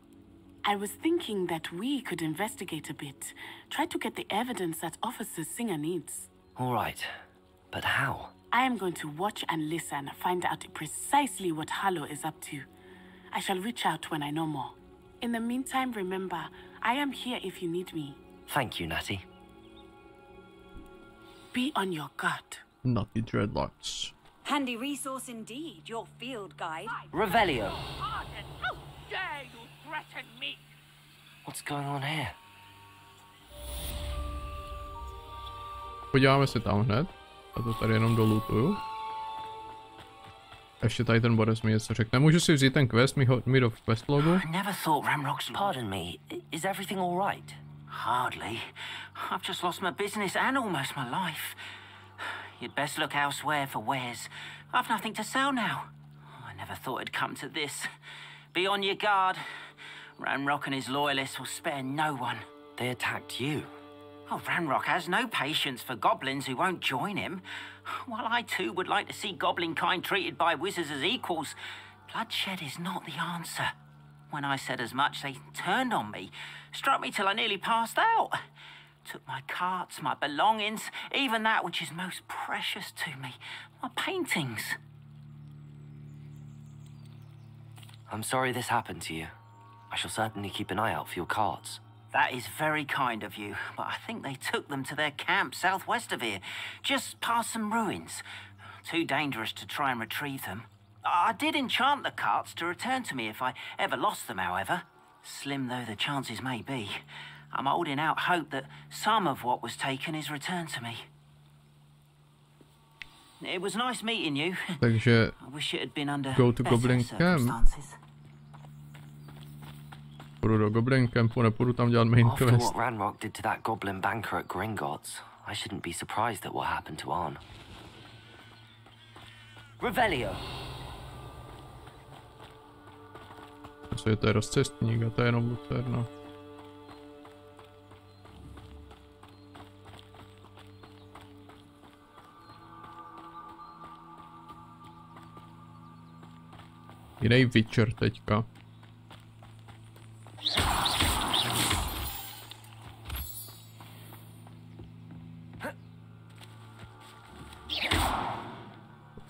I was thinking that we could investigate a bit, try to get the evidence that Officer Singer needs. All right, but how? I am going to watch and listen, find out precisely what Harlow is up to. I shall reach out when I know more. In the meantime, remember, I am here if you need me. Thank you, Natty. Be on your guard. Natty dreadlocks. Handy resource indeed, your field guide. Revelio. How dare you threaten me? What's going on here? Podíváme se tam hned. A to tady jenom dolutuju. Ještě tady ten Boris mi něco řekne. Můžu si vzít ten quest, mi do quest logu? Never thought Ranrock's... Pardon me, is everything all right? Hardly. I've just lost my business and almost my life. You'd best look elsewhere for wares. I've nothing to sell now. I never thought it'd come to this. Be on your guard. Ranrock and his loyalists will spare no one. They attacked you. Oh, Ranrock has no patience for goblins who won't join him. While I too would like to see goblin kind treated by wizards as equals, bloodshed is not the answer. When I said as much, they turned on me, struck me till I nearly passed out. Took my carts, my belongings, even that which is most precious to me, my paintings. I'm sorry this happened to you. I shall certainly keep an eye out for your carts. That is very kind of you, but I think they took them to their camp southwest of here, just past some ruins. Too dangerous to try and retrieve them. I did enchant the carts to return to me if I ever lost them, however. Slim though the chances may be, I'm holding out hope that some of what was taken is returned to me. It was nice meeting you. Takže I wish it had been under go to better Goblin Camp. circumstances. Půjdu do Goblin Campu, nepůjdu tam dělat main After quest. what Ranrock did to that goblin banker at Gringotts, I shouldn't be surprised at what happened to Arn. Revelio. Co je to rozcestník a to je jenom lucerna. Jiný Witcher teďka.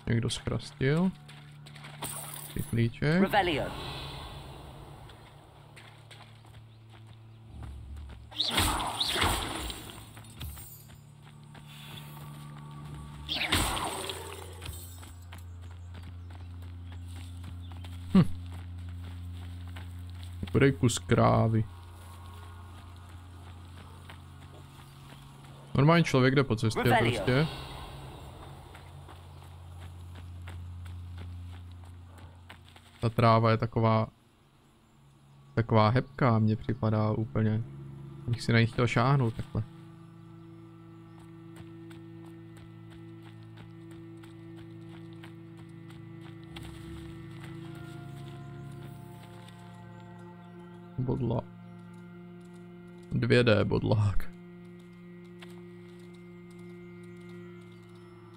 Někdo schrastil. Kytlíček. Revelio. Bude kus krávy. Normální člověk jde po cestě prostě. Ta tráva je taková hebká, mně připadá úplně. Bych si na ní chtěl šáhnout takhle. Bodla. 2D bodlák.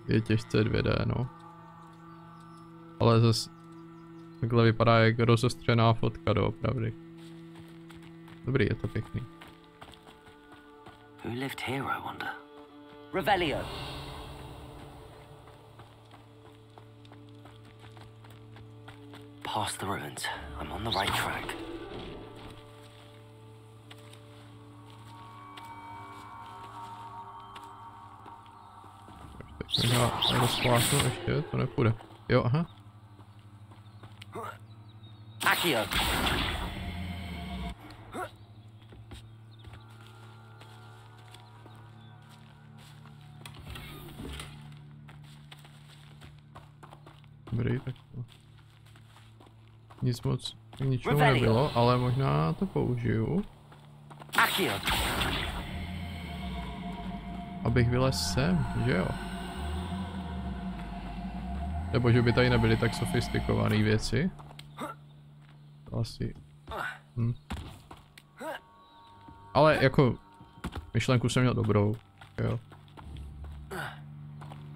Je těžce 2D, no. Ale zase takhle vypadá jak rozostřená fotka doopravdy. Dobrý, je to pěkný. Who lived here, I wonder? Revelio. Past the ruins. I'm on the right track. Možná rozplácnu ještě, to nepůjde. Jo, aha. Accio. Dobrý, tak to. Nic moc k ničemu nebylo, ale možná to použiju. Accio. Abych vylez sem, že jo? Nebo že by tady nebyly tak sofistikované věci. To asi... Ale jako... myšlenku jsem měl dobrou, jo.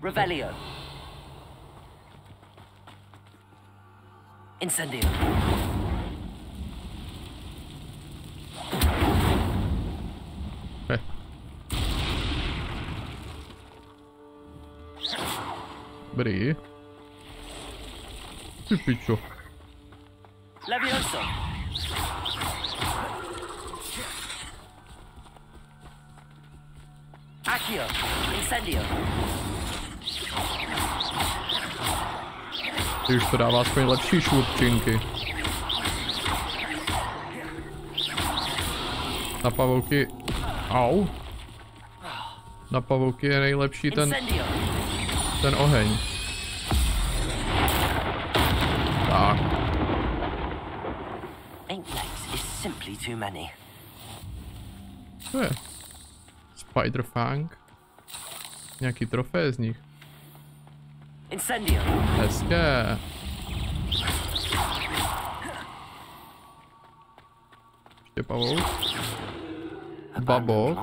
Revelio. Incendio. Dobrý. Ty pičo. Levioso. Accio. Incendio. Ty už to dává aspoň lepší šlupčinky. Na pavouky... Au. Na pavouky je nejlepší ten oheň. Tak. Co je? Spider Fang? Nějaký trofej z nich. Hezké. Ještě pavouk. Babo.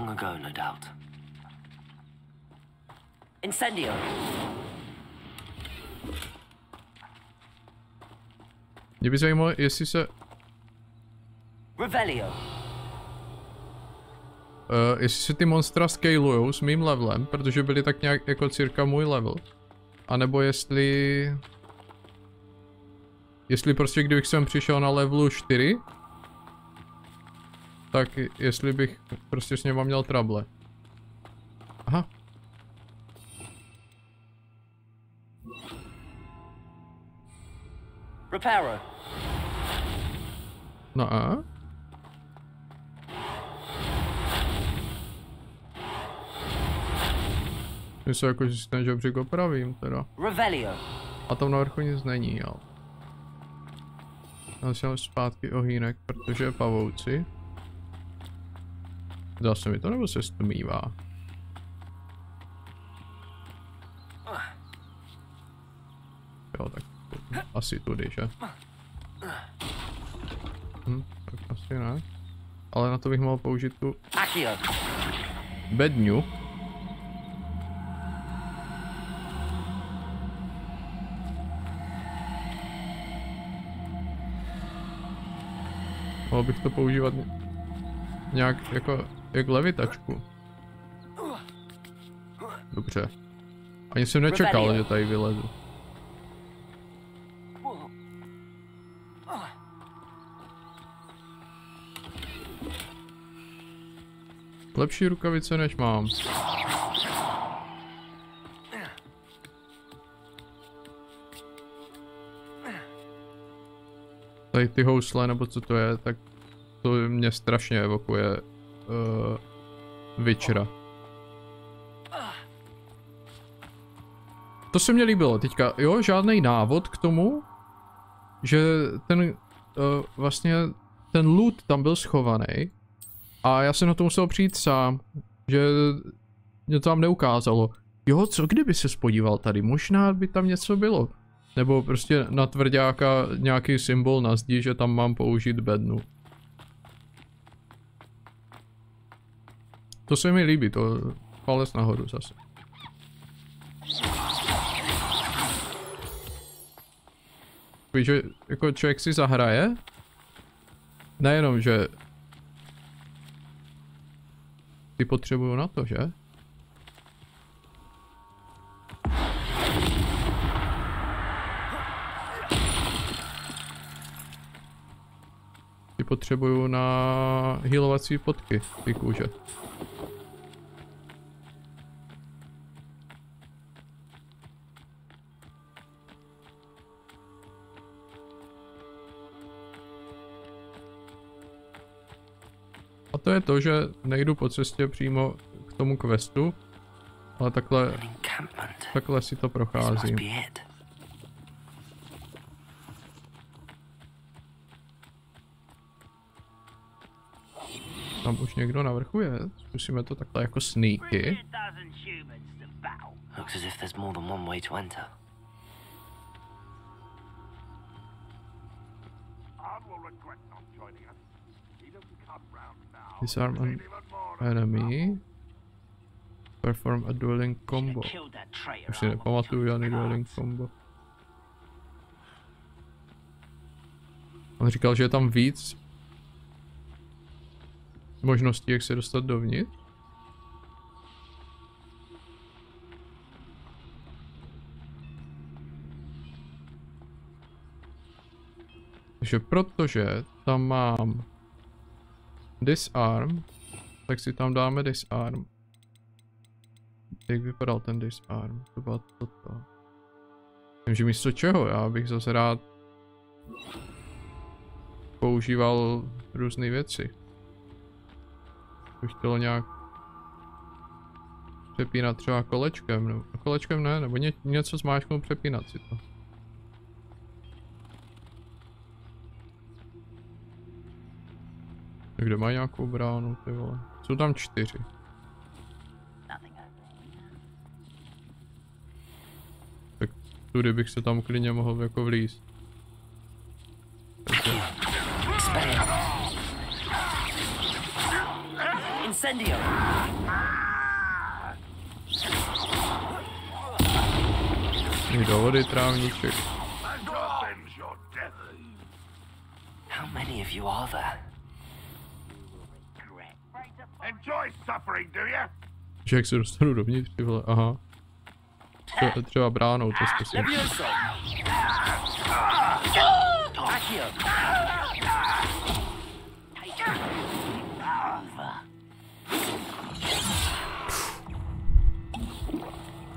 Mě by zajímalo, jestli se... jestli se ty monstra scalujou s mým levelem, protože byly tak nějak jako cirka můj level. A nebo jestli prostě kdybych sem přišel na levelu 4, tak jestli bych prostě s něma měl trable. Aha. No a? Myslím jako, že si ten žebřík opravím teda. A tam navrchu nic není, jo. Já si mám zpátky ohýnek, protože pavouci. Zdá se mi to, nebo se stmívá? Jo, tak asi tudy, že? Tak asi ne. Ale na to bych mohl použít tu bedňu. Mohl bych to používat nějak jako levitačku. Dobře. Ani jsem nečekal, že tady vylezu. Lepší rukavice než mám. Tady ty housle, nebo co to je, tak to mě strašně evokuje Witchera. To se mně líbilo teďka, jo, žádný návod k tomu, že ten vlastně ten loot tam byl schovaný a já jsem na to musel přijít sám, že mě to tam neukázalo. Jo, co kdyby se podíval tady, možná by tam něco bylo. Nebo prostě na tvrďáka nějaký symbol na zdi, že tam mám použít bednu. To se mi líbí, to palec nahoru zase. Víš, že jako člověk si zahraje, nejenom, že ty potřebuju na to, že? Ty potřebuju na healovací potky, ty kůže. A to je to, že nejdu po cestě přímo k tomu questu, ale takhle si to procházím. Tam už někdo na vrchu je, zkusíme to takhle jako sneaky. Looks as if there's more than one way to enter. Disarm an enemy. Perform a dueling combo. Už si nepamatuju žádný dueling combo. On říkal, že je tam víc možností, jak se dostat dovnitř. Takže protože tam mám disarm, tak si tam dáme disarm. Jak vypadal ten disarm? To bylo toto. Takže místo čeho? Já bych zase rád používal různé věci. Bych chtělo nějak přepínat třeba kolečkem, nebo kolečkem ne, nebo něco zmáčknout, přepínat si to. Kde mají nějakou bránu, ty vole? Jsou tam 4. Tak tudy bych se tam klidně mohl jako vlízt. Incendio! Jdi do vody, trávníček. How many of you are there? Enjoy suffering, do you? Že jak se dostanu dovnitř, ty vole, aha. Třeba bránou, to zkusím.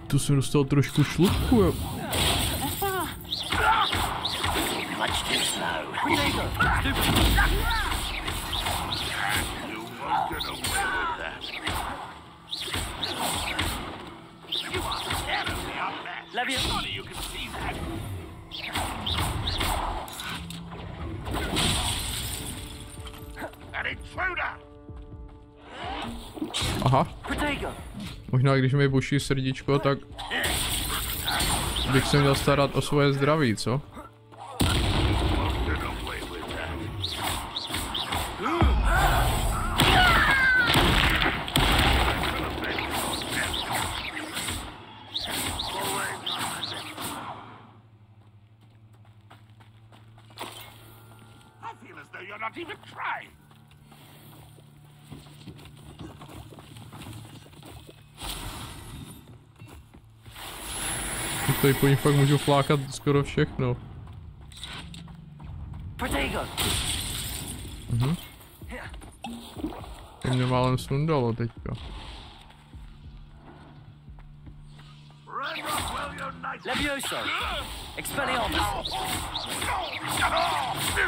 Tu jsem dostal trošku šlupku, jo. Aha. Možná když mi buší srdíčko, tak bych se měl starat o svoje zdraví, co? Tady po ní fakt můžu flákat skoro všechno. To mě málem sundalo teďka. Levioso! Expelliarmus!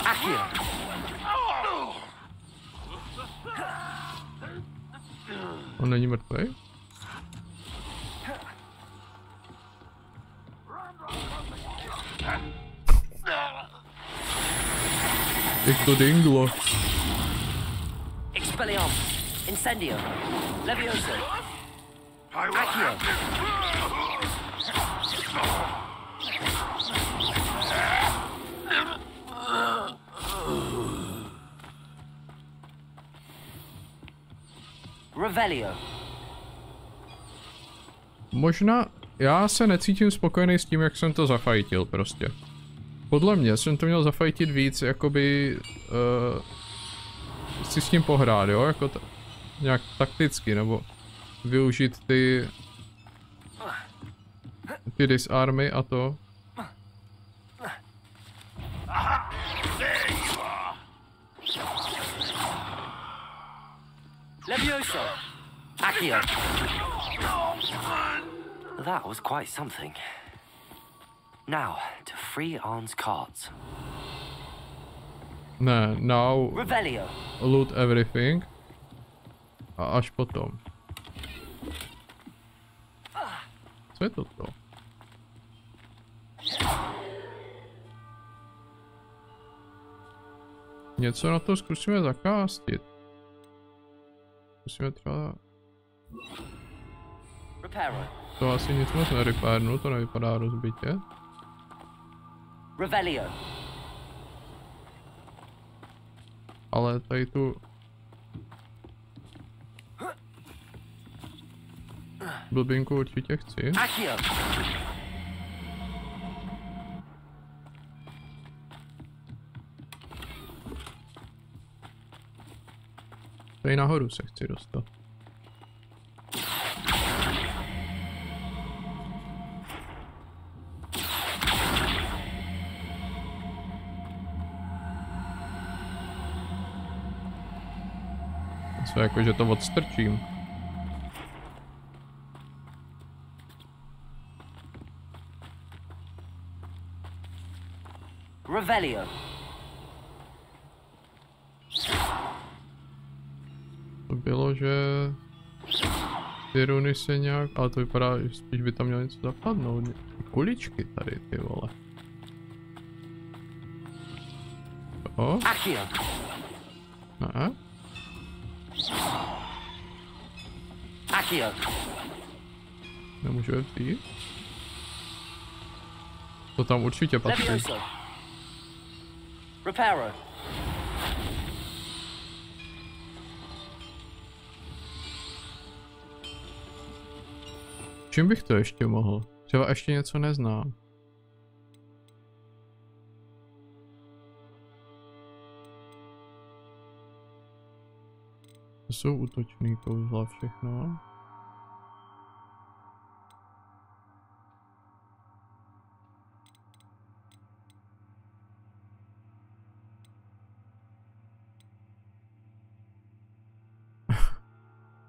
Accio! On není mrtvý? Jak to dinglo. Expelliarmus! Incendio! Levioso! Accio! Revelio. Možná, já se necítím spokojený s tím, jak jsem to zafajtil prostě. Podle mě jsem to měl zafajtit víc, jakoby si s tím pohrát, jo, jako nějak takticky, nebo využít ty disarmy a to. Levioso! Accio! That was quite something. Now, to free Arn's cards. Ne, now... Revelio! Loot everything. A až potom. Co je toto? Něco na to zkusíme zakástit. Zkusíme třeba... To asi nic moc nerepairnu, to nevypadá rozbitě. Revelio. Ale tady tu... blbinku určitě chci. Tady nahoru se chci dostat. Co jako, že to odstrčím. Revelio. To bylo, že ty runy se nějak, ale to vypadá, že spíš by tam mělo něco zapadnout. Kuličky tady, ty vole. O? Ne? Nemůžu je vzít? To tam určitě patří. Čím bych to ještě mohl? Třeba ještě něco neznám. To jsou útočný kouzla všechno.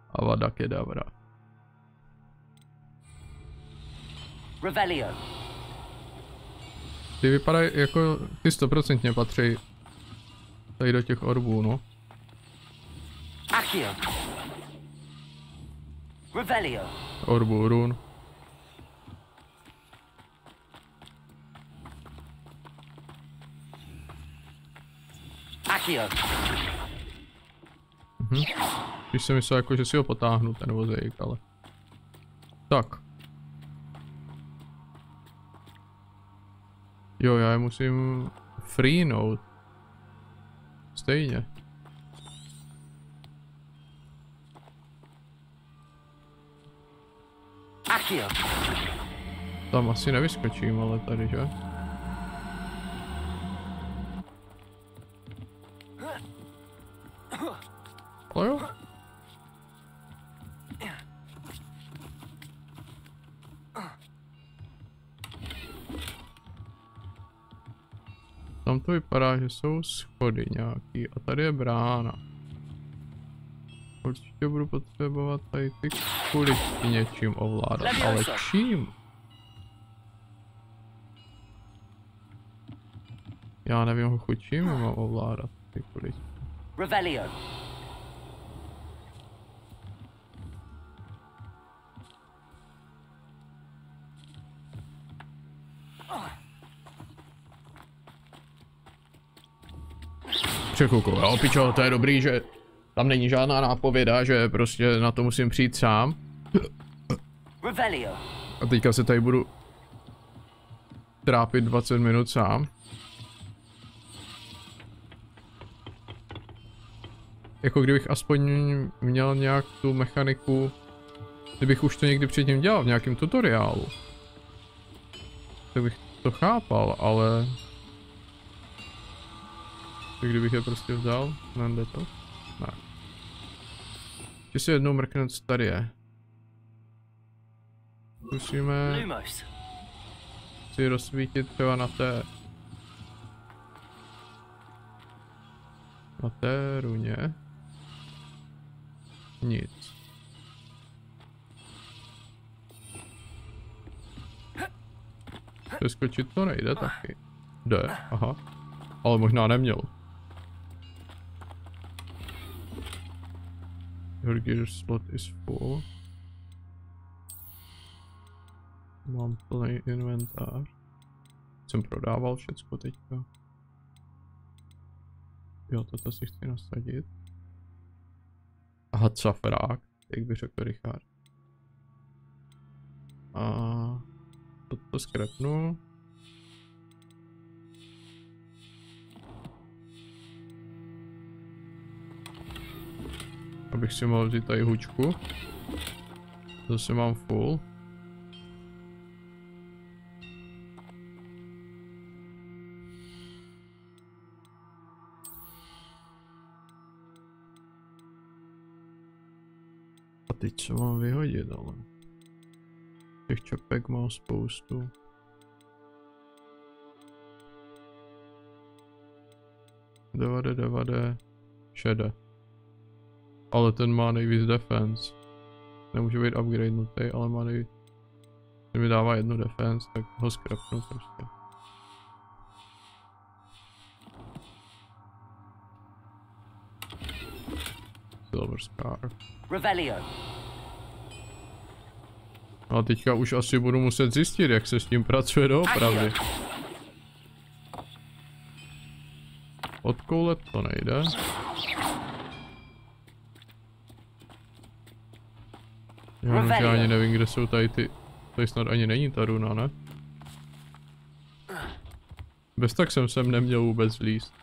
Avada Kedavra. Revelio. Ty vypadají jako, ty 100% patří tady do těch orbů, no. Accio. Revelio. Orbu run. Accio. Když jsem myslel jako, že si ho potáhnu ten vozejk, ale... Tak. Jo, já je musím freenout. Stejně. Tam asi nevyskočím, ale tady, že? Ale jo. Tam to vypadá, že jsou schody nějaký a tady je brána. Určitě budu potřebovat tady ty kuličky něčím ovládat, ale čím? Já nevím, chuť čím mám ovládat ty kuličky. Revelio. Překoukoval, pičo, to je dobrý, že tam není žádná nápověda, že prostě na to musím přijít sám. A teďka se tady budu trápit 20 minut sám. Jako kdybych aspoň měl nějak tu mechaniku, kdybych už to někdy předtím dělal v nějakém tutoriálu, tak bych to chápal, ale... Tak kdybych je prostě vzal, nejde to? Ne. Ještě si jednou mrknout, co tady je. Zkusíme si rozsvítit třeba na té runě. Nic. Přeskočit to nejde taky. Jde, aha. Ale možná neměl. Your gear slot is full. Mám plný inventář. Jsem prodával všecko teďka. Jo, toto si chci nasadit. Aha, cafrák, jak by řekl Richard. A toto skrepnu. Abych si mohl vzít tady hučku. Zase mám full. A teď co mám vyhodit, ale... Těch čapek mám spoustu. Devade, šede. Ale ten má nejvíc defense. Nemůže být upgradenutý, ale má nejvíc. Když mi dává jednu defense, tak ho skrapnu prostě. Silver Scar. Revelio. A teďka už asi budu muset zjistit, jak se s tím pracuje doopravdy. Odkoulet to nejde. Já ani nevím, kde jsou tady ty... Tady snad ani není ta runa, ne? Bez tak jsem sem neměl vůbec vlízt.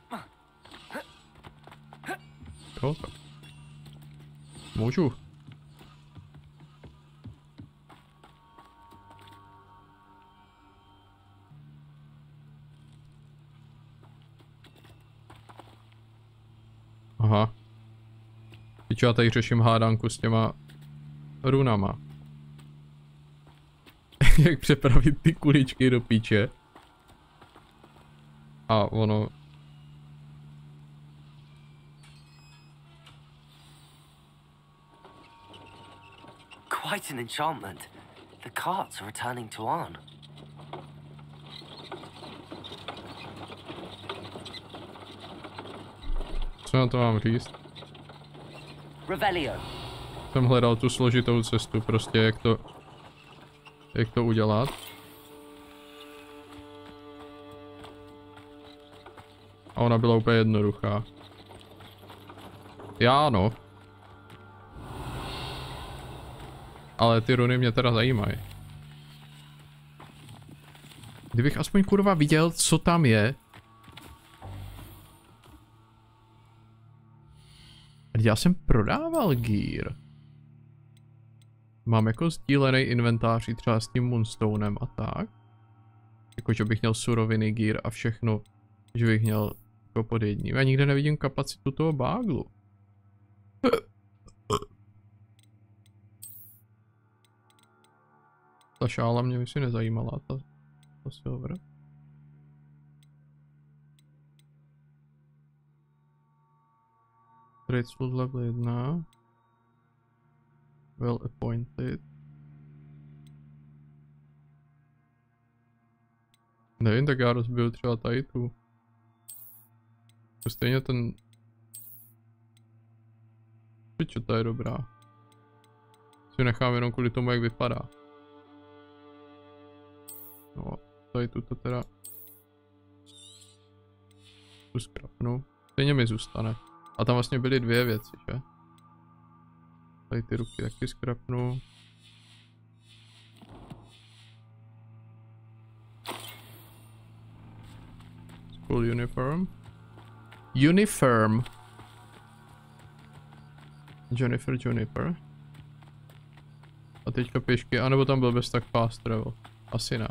Jo, tak. Můžu. Aha. Teď já tady řeším hádanku s těma runama. Jak přepravit ty kuličky do píče. A ono... Quite an enchantment. The carts are returning to Arn. Co na to mám říct? Revelio. Jsem hledal tu složitou cestu, prostě jak to udělat. A ona byla úplně jednoduchá. Já ano. Ale ty runy mě teda zajímají. Kdybych aspoň kurva viděl, co tam je. Já jsem prodával gear. Mám jako sdílený inventář třeba s tím Moonstonem a tak. Jakože bych měl suroviny, gear a všechno. Že bych měl jako pod jedním. Já nikde nevidím kapacitu toho báglu. Ta šála mě myslím nezajímala, ta silver. Trade slot level 1. Well appointed. Nevím, tak já rozbiju třeba tady tu. Stejně ten... Pičo, ta je dobrá. Si nechám jenom kvůli tomu, jak vypadá. No, tady tuto teda... Tu skrapnu. Stejně mi zůstane. A tam vlastně byly dvě věci, že? Tady ty ruky taky skrapnu. School uniform. Uniform. Juniper. A teďka pěšky, anebo tam byl bez tak fast travel. Asi ne.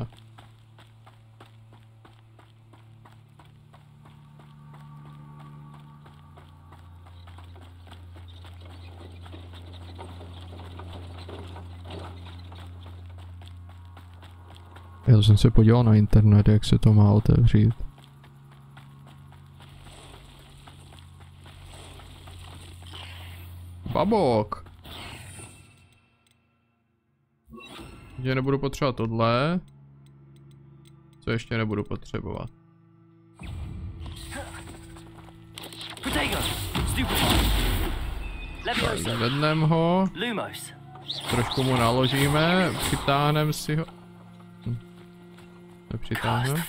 Já jsem se podíval na internet, jak se to má otevřít. Babok! Že nebudu potřebovat tohle. Co ještě nebudu potřebovat? Tak, zvednem ho. Trošku mu naložíme, přitáhneme si ho. Nepřitáhneme.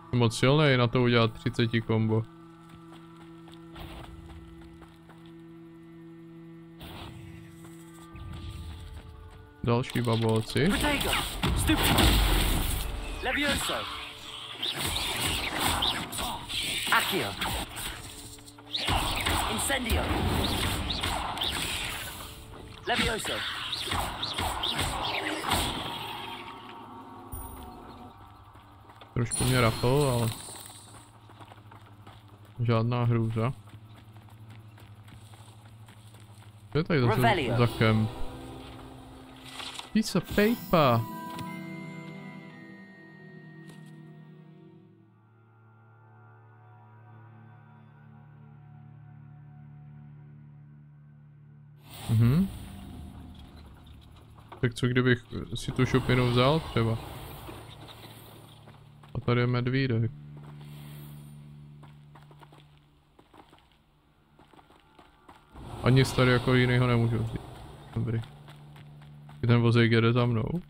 Jsem moc silnej na to udělat 30 kombo. Další babolci. Levioso. Accio. Incendio. Levioso. Trošku mě rafl, ale žádná hrůza. Co je tady za kemp? Piece of paper. Tak co kdybych si tu šupinu vzal třeba? A tady je medvídek. A nic tady jako jinýho nemůžu vzít. Dobrý. I ten vozík jede za mnou.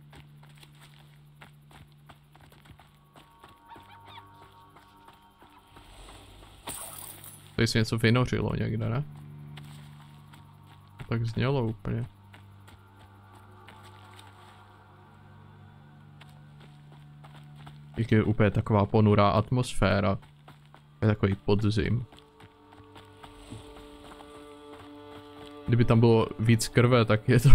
Tady si něco vynořilo někde, ne? Tak znělo úplně. Je úplně taková ponurá atmosféra. Je takový podzim. Kdyby tam bylo víc krve, tak je to...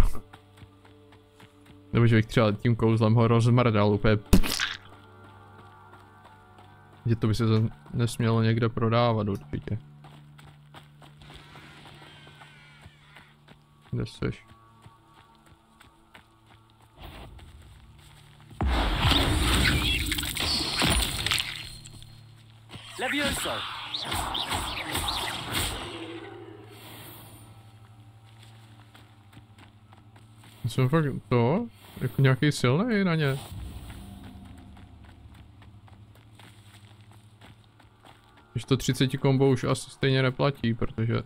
Nebo že bych třeba tím kouzlem ho rozmrdal úplně... Že to by se nesmělo někde prodávat určitě. Kde seš? Levioso! Jsem fakt to? Jako nějaký silný na ně. Když to 30 kombo už asi stejně neplatí, protože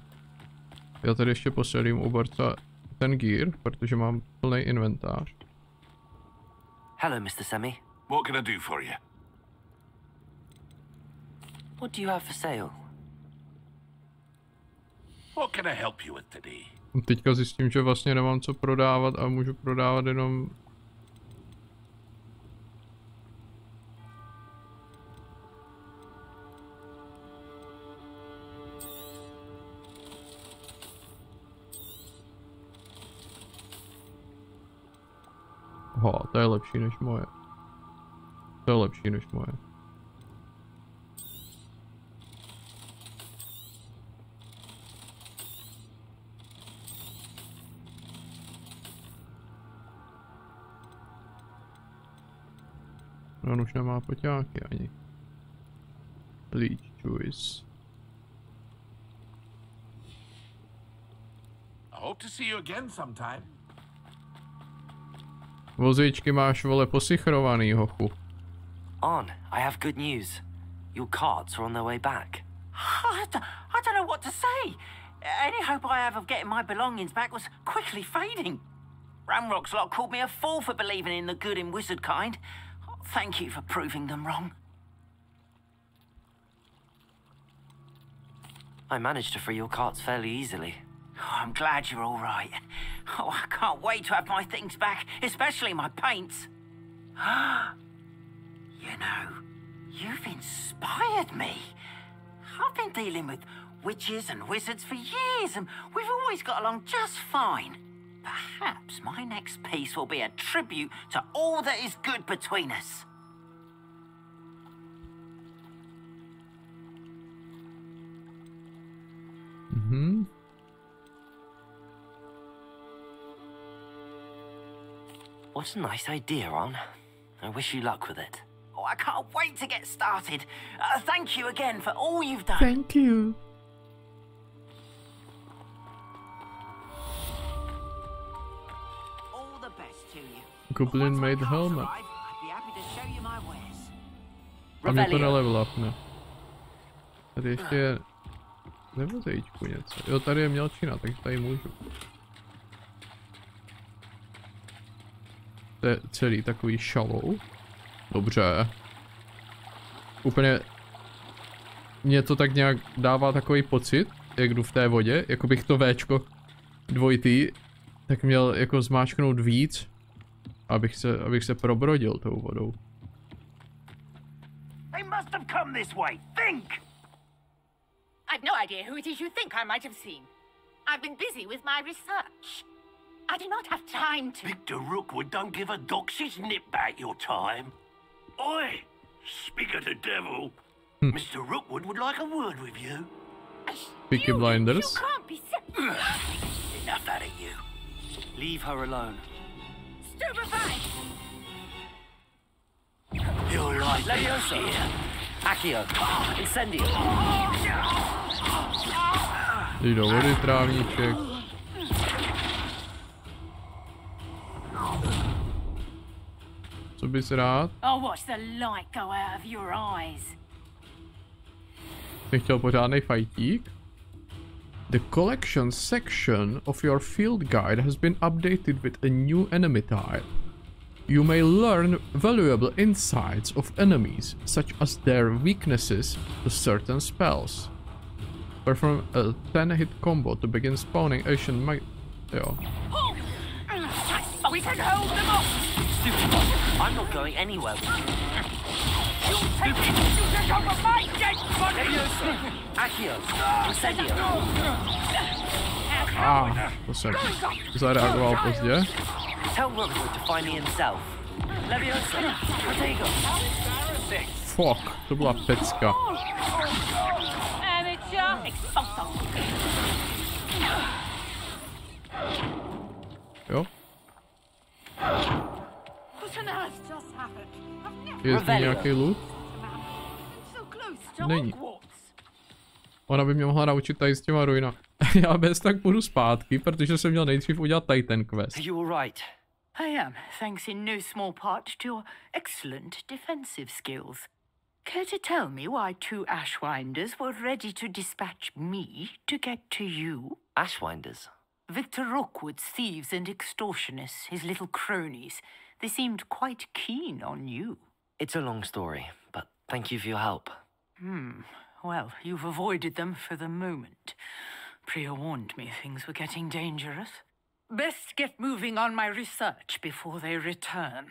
já tady ještě poselím u borca ten gear, protože mám plný inventář. Hello, Mr. Semi. What can I do for you? What do you have for sale? What can I help you with today? Teďka zjistím, že vlastně nemám co prodávat a můžu prodávat jenom... To je lepší než moje. To je lepší než moje. On už nemá poťáky ani. Bleach choice. I hope to see you again sometime. Vozíčky máš, vole, posichrovaný, hochu. On, I have good news. Your carts are on their way back. I don't know what to say. Any hope I have of getting my belongings back was quickly fading. Ramrock's lot called me a fool for believing in the good in wizard kind. Thank you for proving them wrong. I managed to free your carts fairly easily. Oh, I'm glad you're all right. Oh, I can't wait to have my things back, especially my paints. You know, you've inspired me. I've been dealing with witches and wizards for years, and we've always got along just fine. Perhaps my next piece will be a tribute to all that is good between us. Mm-hmm. What a nice idea, Ron. I wish you luck with it. Oh, I can't wait to get started. Thank you again for all you've done. Thank you. All the best to you. Goblin made helmet. I'd be happy to show you my wares. A mě to nelevel upne. Tady ještě je... Nevozejčku něco. Jo, tady je mělčina, takže tady můžu. To je celý takový shallow. Dobře. Úplně... Mně to tak nějak dává takový pocit, jak jdu v té vodě, jako bych to Včko dvojitý, tak měl jako zmáčknout víc, abych se probrodil tou vodou. They must have come this way. Think! I've no idea who it is you think I might have seen. I've been busy with my research. I do not have time to... Victor Rookwood don't give a doxy's nip back your time. Oi! Speak of the devil. Mr. Rookwood would like a word with you. Peaky Blinders. You can't be Enough out of you. Leave her alone. Stupefy! You're like Levioso! Accio! Incendio! Jdi do vody, trávníček. Co bys rád? I'll watch the light go out of your eyes. Jsi chtěl pořádnej fajtík? The collection section of your field guide has been updated with a new enemy type. You may learn valuable insights of enemies, such as their weaknesses to certain spells. Perform a 10-hit combo to begin spawning Asian mag... Jo. We can hold them off! Stupid. I'm not going anywhere with you. You take over my dead body! Accio, incendio. To jsem zareagoval pozdě. Tell Rookwood to find me himself. Leviosa, Protego. Fuck, to byla pecka. Jo? Je zde nějaký loot? Není. Ona by mě mohla naučit tady s těma ruinami. Já bez tak půjdu zpátky, protože jsem měl nejdřív udělat tady ten quest. Are you all right? I am, thanks in no small part to your excellent defensive skills. Care to tell me why 2 Ashwinders were ready to dispatch me to get to you? Ashwinders? Victor Rookwood's thieves and extortionists, his little cronies. They seemed quite keen on you. It's a long story, but thank you for your help. Well, you've avoided them for the moment. Priya warned me things were getting dangerous. Best get moving on my research before they return.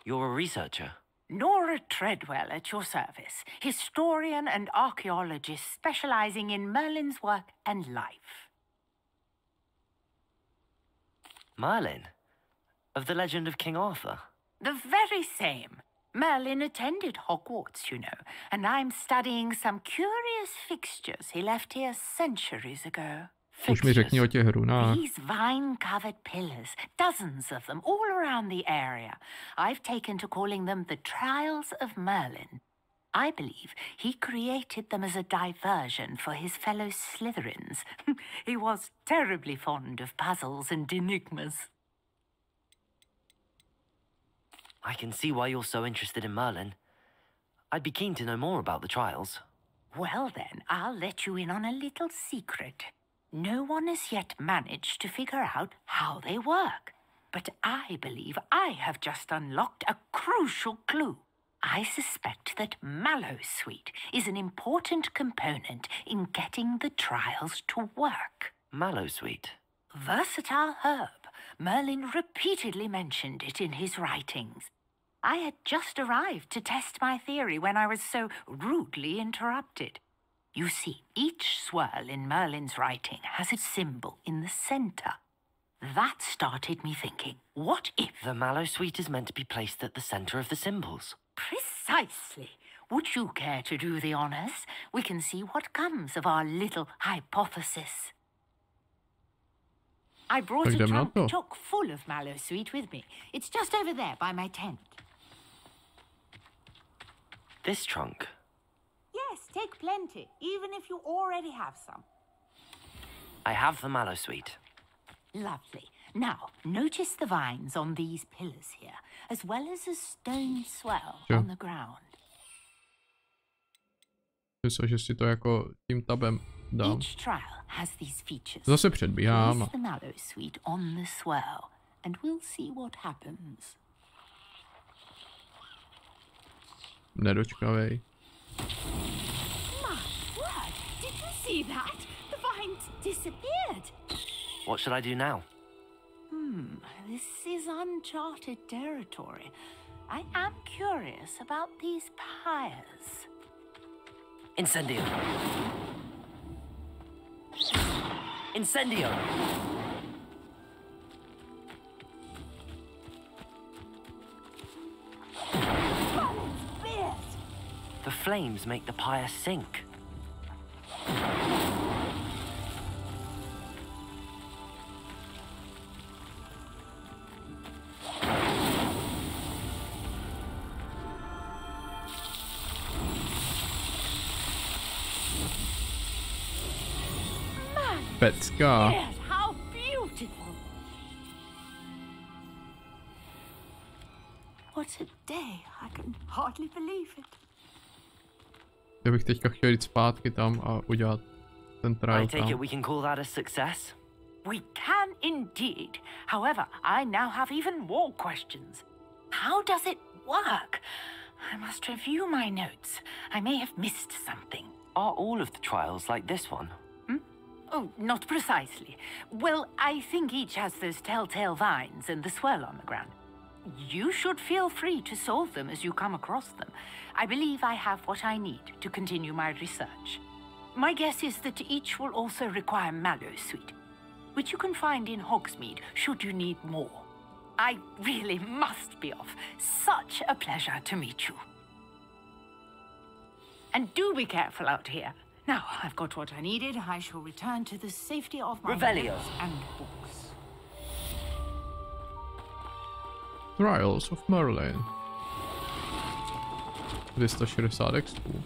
You're a researcher? Nora Treadwell at your service, historian and archaeologist specializing in Merlin's work and life. Merlin? Of the legend of King Arthur? The very same. Merlin attended Hogwarts, you know, and I'm studying some curious fixtures he left here centuries ago. Už mi řekni o těch runách. These vine-covered pillars, dozens of them, all around the area. I've taken to calling them the Trials of Merlin. I believe he created them as a diversion for his fellow Slytherins. He was terribly fond of puzzles and enigmas. I can see why you're so interested in Merlin. I'd be keen to know more about the trials. Well then, I'll let you in on a little secret. No one has yet managed to figure out how they work. But I believe I have just unlocked a crucial clue. I suspect that Mallowsweet is an important component in getting the trials to work. Mallowsweet? Versatile herb. Merlin repeatedly mentioned it in his writings. I had just arrived to test my theory when I was so rudely interrupted. You see, each swirl in Merlin's writing has a symbol in the center. That started me thinking, what if... The Mallowsweet is meant to be placed at the center of the symbols. Precisely. Would you care to do the honors? We can see what comes of our little hypothesis. I brought a trunk chock full of Mallowsweet with me. It's just over there by my tent. This trunk? Yes, take plenty, even if you already have some. I have the Mallowsweet. Lovely. Now, notice the vines on these pillars here, as well as a stone swell on the ground. Že si to jako tím tabem dám. Each trial has these features. Zase předbíhám. Place the Mallowsweet on the swell, and we'll see what happens. Nedočkavej. My word! Did you see that? The vines disappeared. What should I do now? This is uncharted territory. I am curious about these pyres. Incendio! Incendio! The flames make the pyre sink. Pecka. Yes, how beautiful! What a day! I can hardly believe it. Já bych teďka chtěl jít zpátky tam a udělat ten trial I take tam. it we can call that a success? We can indeed. However, I now have even more questions. How does it work? I must review my notes. I may have missed something. Are all of the trials like this one? Oh, not precisely. Well, I think each has those telltale vines and the swirl on the ground. You should feel free to solve them as you come across them. I believe I have what I need to continue my research. My guess is that each will also require mallowsweet, which you can find in Hogsmeade should you need more. I really must be off. Such a pleasure to meet you. And do be careful out here. Now, I've got what I needed. I shall return to the safety of my Revelio. notes and books. Trials of Merlin. 260 expů.